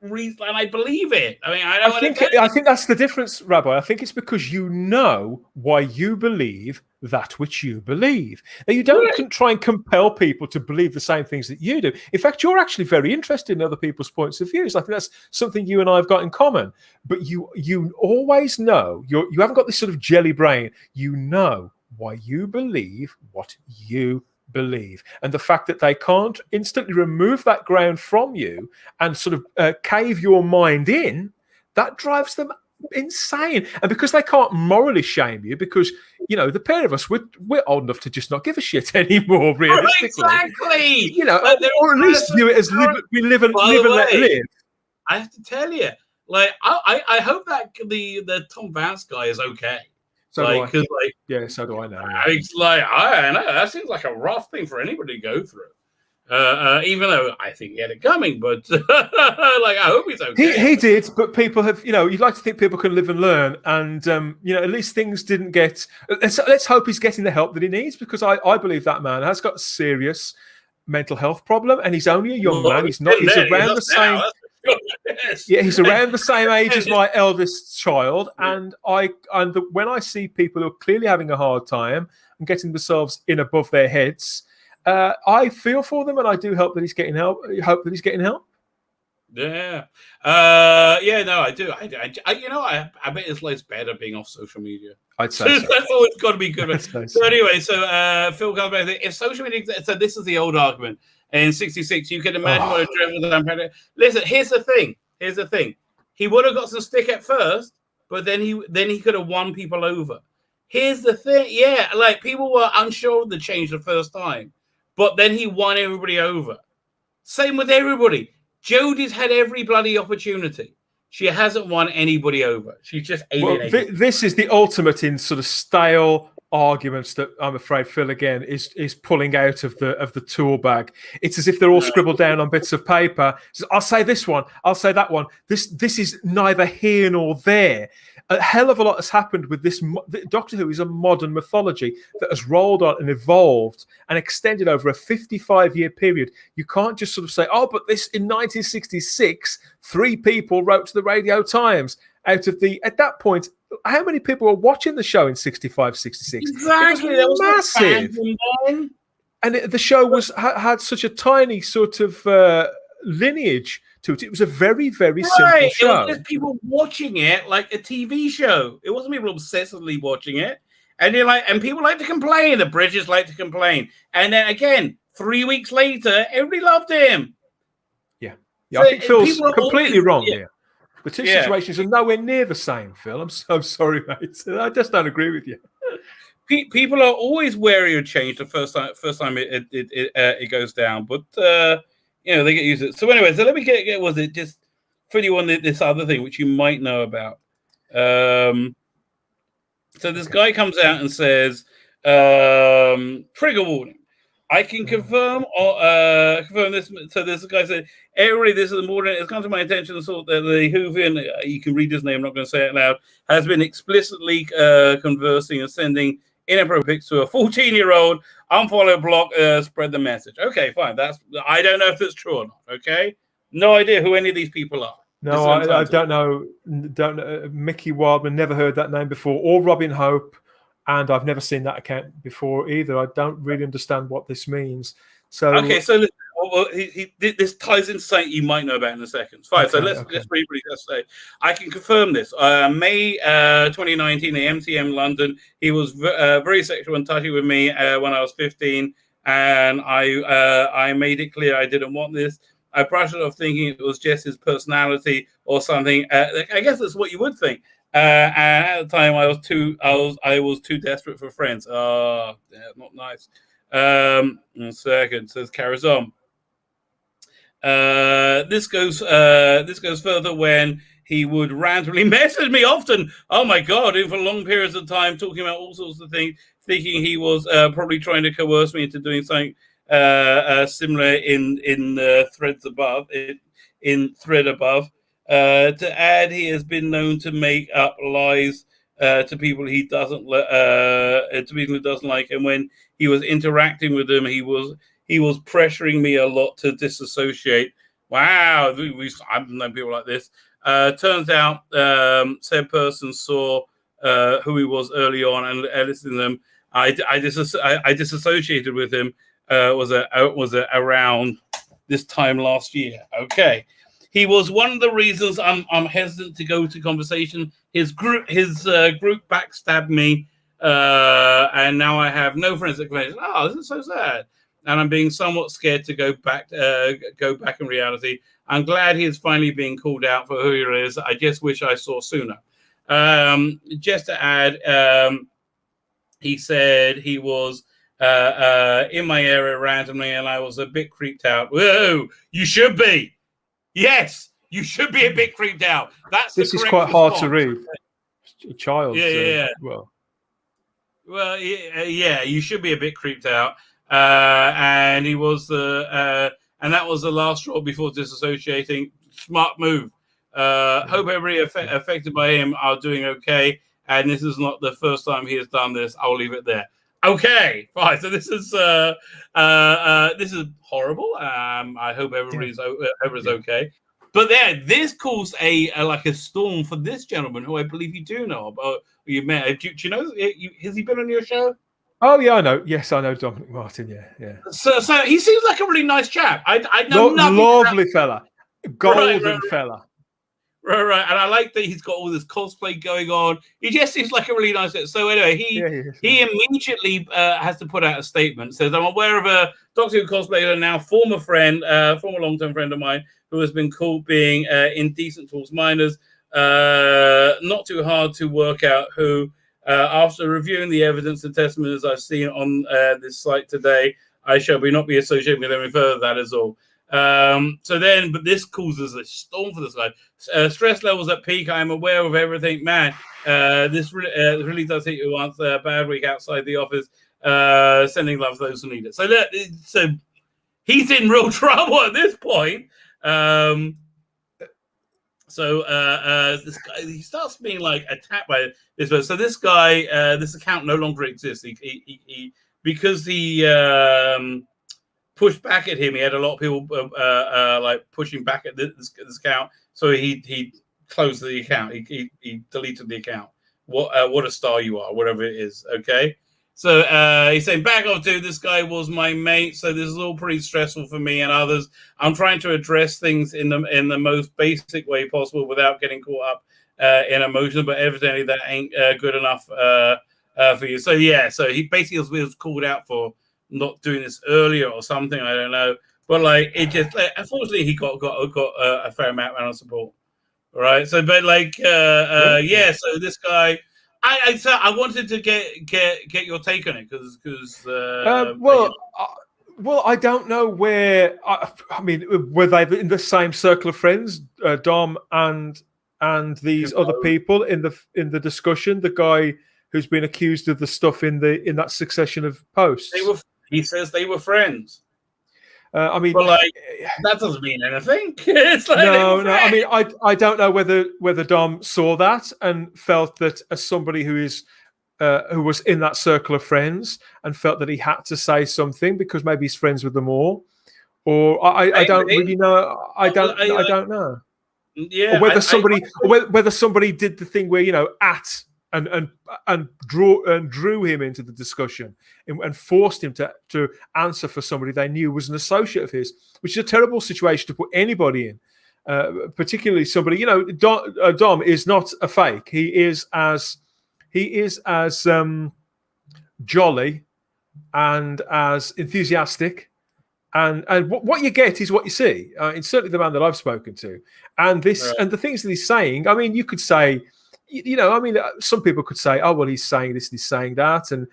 And I believe it. I mean, I think that's the difference, Rabbi. I think it's because you know why you believe that which you believe. Now, you don't try and compel people to believe the same things that you do. In fact, you're actually very interested in other people's points of views. I think that's something you and I have got in common. But you always know, you haven't got this sort of jelly brain. You know why you believe what you believe, and the fact that they can't instantly remove that ground from you and sort of cave your mind in, that drives them insane. And because they can't morally shame you, because the pair of us, we're old enough to just not give a shit anymore, realistically. Exactly. Or at least view it as we live and let live. I have to tell you, like, I hope that the Tom Vance guy is okay. So like, do I. Yeah, so do I know. Yeah. It's like, I don't know. That seems like a rough thing for anybody to go through. Even though I think he had it coming, but like, I hope he's okay. He did, but people have, you'd like to think people can live and learn, and at least things didn't get. Let's hope he's getting the help that he needs, because I believe that man has got a serious mental health problem, and he's only a young man. He's not. He's around the same. Yes. Yeah, he's around the same age as my eldest child, and when I see people who are clearly having a hard time and getting themselves in above their heads, I feel for them, and I do hope that he's getting help. Hope that he's getting help. Yeah, no, I do. I bet his life's better being off social media. I'd say so. That's always got to be good. So anyway, Phil comes back. If social media, so this is the old argument. In '66, you can imagine what a dreadful. Listen, here's the thing. He would have got some stick at first, but then he could have won people over. Here's the thing. Yeah, like, people were unsure of the change the first time, but then he won everybody over. Same with everybody. Jodie's had every bloody opportunity. She hasn't won anybody over. She's just alienated. Well, this is the ultimate in sort of stale arguments that I'm afraid Phil again is pulling out of the tool bag. It's as if they're all scribbled down on bits of paper. So I'll say this one, I'll say that one. This is neither here nor there. A hell of a lot has happened with this. Doctor Who is a modern mythology that has rolled on and evolved and extended over a 55-year period. You can't just sort of say, but this in 1966, 3 people wrote to the Radio Times. Out of at that point, how many people were watching the show in 65, 66? Exactly. It was massive. And the show had such a tiny sort of lineage to it. It was a very, very simple show. It was just people watching it like a TV show. It wasn't people obsessively watching it. And people like to complain. The British like to complain. And then again, 3 weeks later, everybody loved him. Yeah. I think Phil's completely wrong here. The two situations are nowhere near the same, Phil. I'm so sorry, mate. I just don't agree with you. People are always wary of change the first time it goes down, but they get used to it. So anyway, so let me get was it just fill you on this other thing which you might know about. So this guy comes out and says, trigger warning. I can confirm this. So this guy said, everybody, this is more than it's come to my attention that the Whovian, you can read his name, I'm not going to say it loud, has been explicitly conversing and sending inappropriate pics to a 14-year-old. Unfollow, block, spread the message. Okay, fine. I don't know if that's true or not. Okay, no idea who any of these people are. No, I don't know. Don't know. Mickey Wildman, never heard that name before, or Robin Hope. And I've never seen that account before either. I don't really understand what this means. So so this ties into something you might know about in a second. Fine. So let's briefly just say I can confirm this. May 2019 at MTM London, he was very sexual and touchy with me when I was 15, and I made it clear I didn't want this. I brushed it off thinking it was just his personality or something. I guess that's what you would think. And at the time, I was too desperate for friends. Oh, yeah, not nice. 1 second. So this carries on. This goes further when he would randomly message me often. Oh my God, for long periods of time, talking about all sorts of things, thinking he was probably trying to coerce me into doing something similar in threads above. In thread above. To add, he has been known to make up lies to people he doesn't to people who doesn't like, and when he was interacting with them, he was pressuring me a lot to disassociate. Wow, I've known people like this. Turns out said person saw who he was early on and listening to them. I disassociated with him. Was around this time last year. Okay, he was one of the reasons I'm hesitant to go to conversation. His group backstabbed me, and now I have no friends that claim, "Oh, this is so sad." And I'm being somewhat scared to go back in reality. I'm glad he is finally being called out for who he is. I just wish I saw sooner. Just to add, he said he was in my area randomly, and I was a bit creeped out. Whoa, you should be. Yes, you should be a bit creeped out. This is quite hard to read. A child. Yeah. Well, yeah, you should be a bit creeped out. And he was and that was the last straw before disassociating. Smart move. Hope everybody affected by him are doing okay. And this is not the first time he has done this. I'll leave it there. Okay, fine. So this is horrible. I hope everybody's okay. But this caused a storm for this gentleman who I believe you do know about. You met. Do you know? Has he been on your show? Oh yeah, I know. Yes, I know Dominic Martin. Yeah. So he seems like a really nice chap. I know nothing. Lovely fella, golden fella. Right, and I like that he's got all this cosplay going on. He just seems like a really nice guy. So anyway, he immediately has to put out a statement. Says, "I'm aware of a Doctor Who cosplayer, now former long-term friend of mine, who has been caught being indecent towards minors. Not too hard to work out who. After reviewing the evidence and testimonies I've seen on this site today, I shall not be associated with any further. That is all." But this causes a storm for this guy. Stress levels at peak. I'm aware of everything, man. This really does hit you once. A bad week outside the office. Sending love to those who need it. So he's in real trouble at this point. This guy, he starts being attacked by this person. So this guy, this account no longer exists. He because he pushed back at him. He had a lot of people pushing back at this account. So he closed the account. He deleted the account. What a star you are, whatever it is. Okay. So he's saying, back off, dude. This guy was my mate, so this is all pretty stressful for me and others. I'm trying to address things in the most basic way possible without getting caught up in emotion, but evidently that ain't good enough for you. So he basically was called out for not doing this earlier or something. I don't know, but unfortunately he got a fair amount of support. All right. So, but so this guy. I wanted to get your take on it because I don't know where. I mean, were they in the same circle of friends, Dom and these other people in the discussion? The guy who's been accused of the stuff in that succession of posts. He says they were friends. I mean, that doesn't mean anything. It's no. I mean, I don't know whether Dom saw that and felt that as somebody who was in that circle of friends and felt that he had to say something because maybe he's friends with them all, or I don't really know. I don't know. Yeah, or whether somebody did the thing where and drew him into the discussion and forced him to answer for somebody they knew was an associate of his, which is a terrible situation to put anybody in, particularly somebody. Dom is not a fake. He is as jolly and as enthusiastic. And what you get is what you see. It's certainly the man that I've spoken to, and and the things that he's saying. I mean, you could say. Some people could say, "Oh, well, he's saying this, he's saying that," and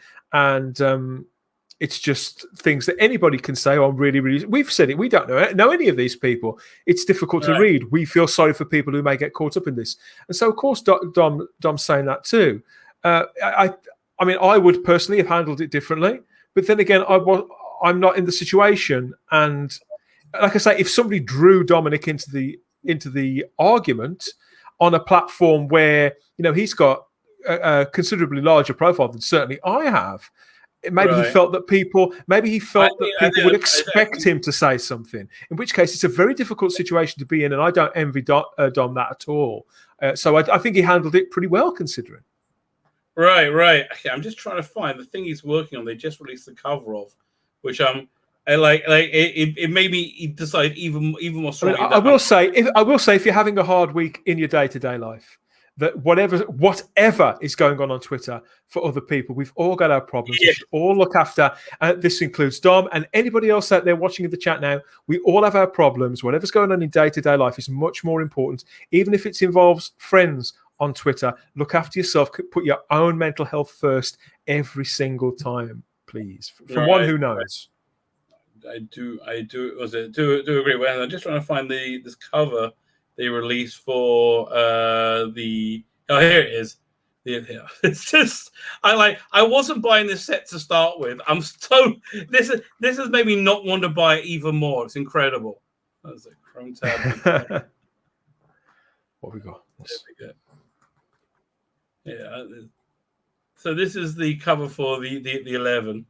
it's just things that anybody can say. Oh, I'm really, really. We've said it. We don't know any of these people. It's difficult to read. We feel sorry for people who may get caught up in this, and so of course, Dom's saying that too. I mean, I would personally have handled it differently, but then again, I'm not in the situation, and like I say, if somebody drew Dominic into the argument on a platform where he's got a considerably larger profile than certainly I have. Maybe he Right. felt that people would expect think- him to say something. In which case, it's a very difficult situation to be in, and I don't envy Dom that at all. So I think he handled it pretty well, considering. Right. Okay, I'm just trying to find the thing he's working on. They just released the cover of, which I like. It made me decide even more strongly. I will say, if you're having a hard week in your day-to-day life, that whatever is going on Twitter for other people, we've all got our problems. We should all look after. This includes Dom and anybody else out there watching in the chat now. We all have our problems. Whatever's going on in day-to-day life is much more important, even if it involves friends on Twitter. Look after yourself. Put your own mental health first every single time, please. From one who knows. I do agree with that. I'm just trying to find this cover they released for here it is. It's just I wasn't buying this set to start with. I'm so this has made me not want to buy it even more. It's incredible. That's a Chrome tab. What we got? There we go. Yeah. So this is the cover for the 11.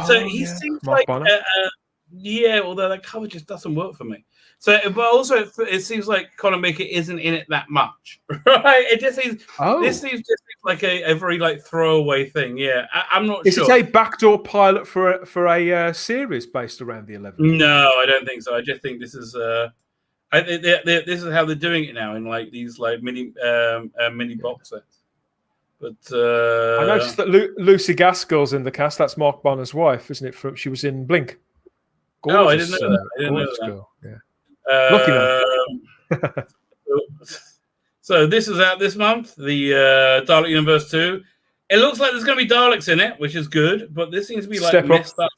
So he seems Mark like although that cover just doesn't work for me. So, but also it seems like Conor Mickett isn't in it that much, right? It just seems this seems just like a very like throwaway thing. Yeah, I'm not sure. Is it a backdoor pilot for a series based around the 11? No, I don't think so. I just think this is this is how they're doing it now in like these like mini box sets. But I noticed that Lucy Gaskell's in the cast. That's Mark Bonner's wife, isn't it? She was in Blink. Gorgeous, I didn't know that. I didn't know that. Girl. Yeah. Lucky man. So this is out this month, the Dalek Universe 2. It looks like there's going to be Daleks in it, which is good, but this seems to be like messed up.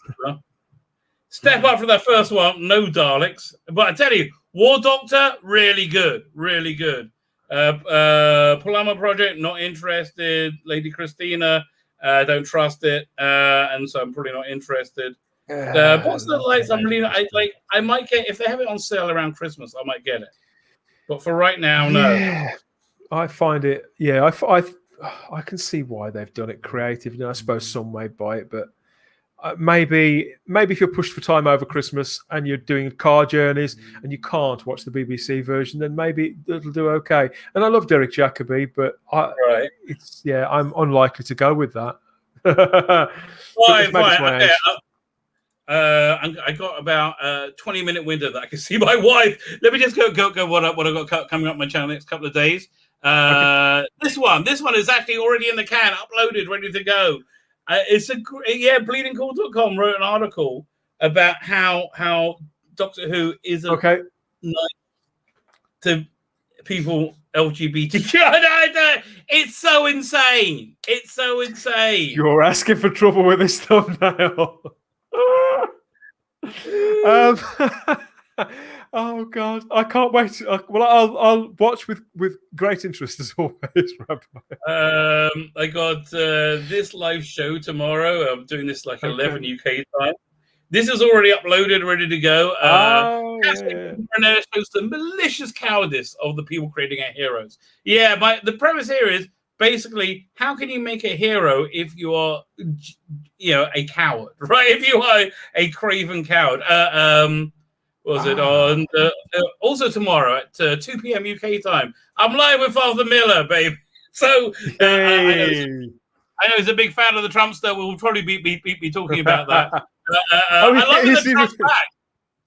Step up for that first one, no Daleks. But I tell you, War Doctor, really good, really good. Paloma Project, not interested. Lady Christina, don't trust it, and so I'm probably not interested. What's the lights? I might get if they have it on sale around Christmas. I might get it, but for right now, no. Yeah, I find it. Yeah, I can see why they've done it creatively. I suppose some may buy it, but maybe if you're pushed for time over Christmas and you're doing car journeys and you can't watch the BBC version, then maybe it'll do okay. And I love Derek Jacobi, but I'm unlikely to go with that. Fine. I got about a 20-minute window that I can see my wife. Let me just go what I've got coming up on my channel next couple of days. Okay. This one is actually already in the can, uploaded, ready to go. Bleedingcool.com wrote an article about how Doctor Who is nice to people LGBTQ. It's so insane. It's so insane. You're asking for trouble with this thumbnail. Oh God, I can't wait. I'll watch with great interest as always, Rabbi. I got this live show tomorrow. I'm doing this like 11 UK time. This is already uploaded, ready to go. Shows the malicious cowardice of the people creating our heroes. Yeah, the premise here is basically how can you make a hero if you are, a coward, right? If you are a craven coward. On also tomorrow at 2 p.m. UK time? I'm live with Father Miller, babe. So I know he's a big fan of the Trumpster. We'll probably be talking about that. I love it that Trump's back.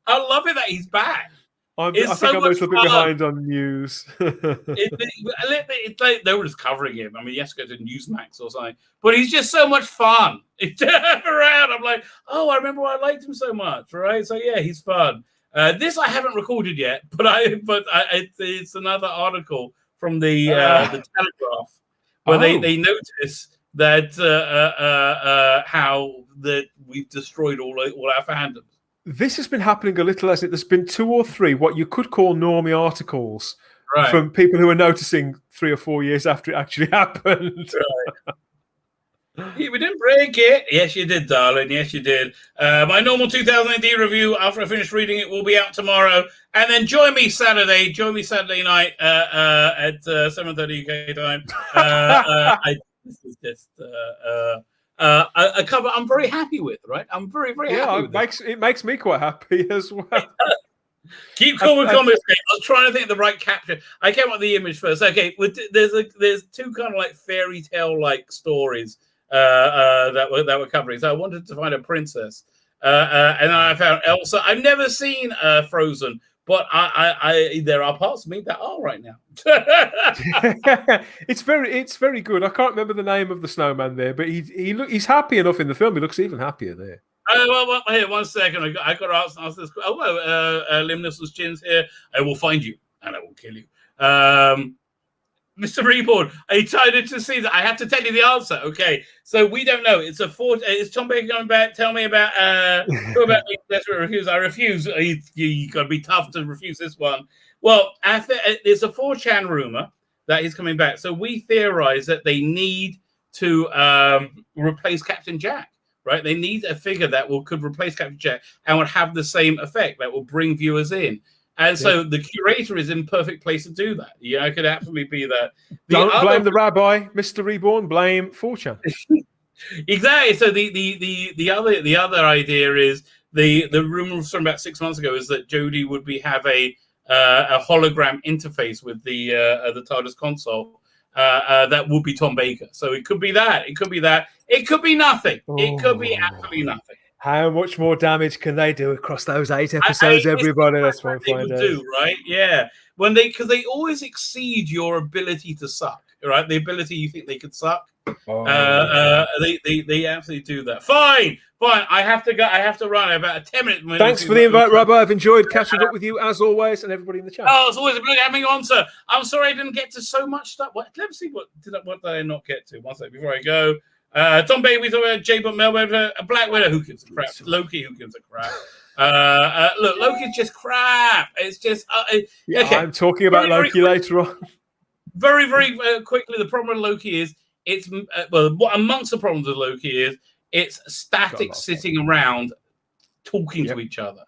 I love it that he's back. I think I'm a little bit behind on news. It's like they were just covering him. I mean, he has to go to Newsmax or something, but he's just so much fun. It's around. I'm like, oh, I remember why I liked him so much, right? So yeah, he's fun. This I haven't recorded yet, but it's another article from the Telegraph where they notice that how that we've destroyed all our fandoms. This has been happening a little, hasn't it? There's been 2 or 3 what you could call normie articles from people who are noticing 3 or 4 years after it actually happened. Right. We didn't break it. Yes, you did, darling. Yes, you did. My normal 2000 AD review, after I finish reading it, will be out tomorrow. And then join me Saturday night at 7:30 UK time. This is just a cover I'm very happy with, right? I'm very, very happy with it makes me quite happy as well. Keep cool with comments. I was trying to think of the right caption. I came up with the image first. Okay, there's two kind of like fairy tale like stories that we're covering. So I wanted to find a princess, and I found Elsa. I've never seen Frozen, but I there are parts of me that are right now. It's very good. I can't remember the name of the snowman there, but he's happy enough in the film. He looks even happier there. Well, here, 1 second. I got to ask this. Oh, well, Lim Nissle's Chin's here. I will find you and I will kill you. Mr. Reborn, are you excited to see that? I have to tell you the answer. Okay, so we don't know. It's Is Tom Baker going back? Tell me about who about the desperate reviews. I refuse. You got to be tough to refuse this one. Well, there's a 4chan rumor that he's coming back. So we theorize that they need to replace Captain Jack. Right, they need a figure that could replace Captain Jack and would have the same effect that will bring viewers in. And so the curator is in perfect place to do that. Yeah, it could absolutely be that. Don't blame the Rabbi, Mr. Reborn. Blame 4chan. Exactly. So the other idea is the rumor from about 6 months ago is that Jodie would have a hologram interface with the TARDIS console. That would be Tom Baker. So it could be that. It could be that. It could be nothing. It could be absolutely nothing. How much more damage can they do across those 8 episodes, everybody? That's what I'm finding. Do, right? Yeah. Because they always exceed your ability to suck, right? The ability you think they could suck. They absolutely do that. Fine. I have to go. I have to run. About a 10-minute. Thanks for the invite, Rabbi. I've enjoyed catching up with you as always, and everybody in the chat. Oh, it's always a pleasure having you on, sir. I'm sorry I didn't get to so much stuff. Let me see what did I not get to. One second before I go. Tom Baker, we talked about J-Book, Melbourne, a Black Widow. Who gives a crap? Loki, who gives a crap? Look, Loki's just crap. It's just okay. I'm talking about Loki later on. Very, very quickly. The problem with Loki is amongst the problems with Loki is it's static sitting around talking to each other.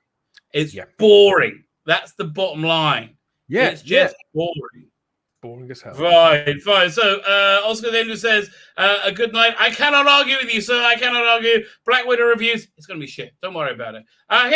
It's boring. That's the bottom line. Yeah, it's just boring. Boring as hell. Fine. So Oscar then says, a good night. I cannot argue with you, sir. I cannot argue. Black Widow reviews. It's going to be shit. Don't worry about it. Here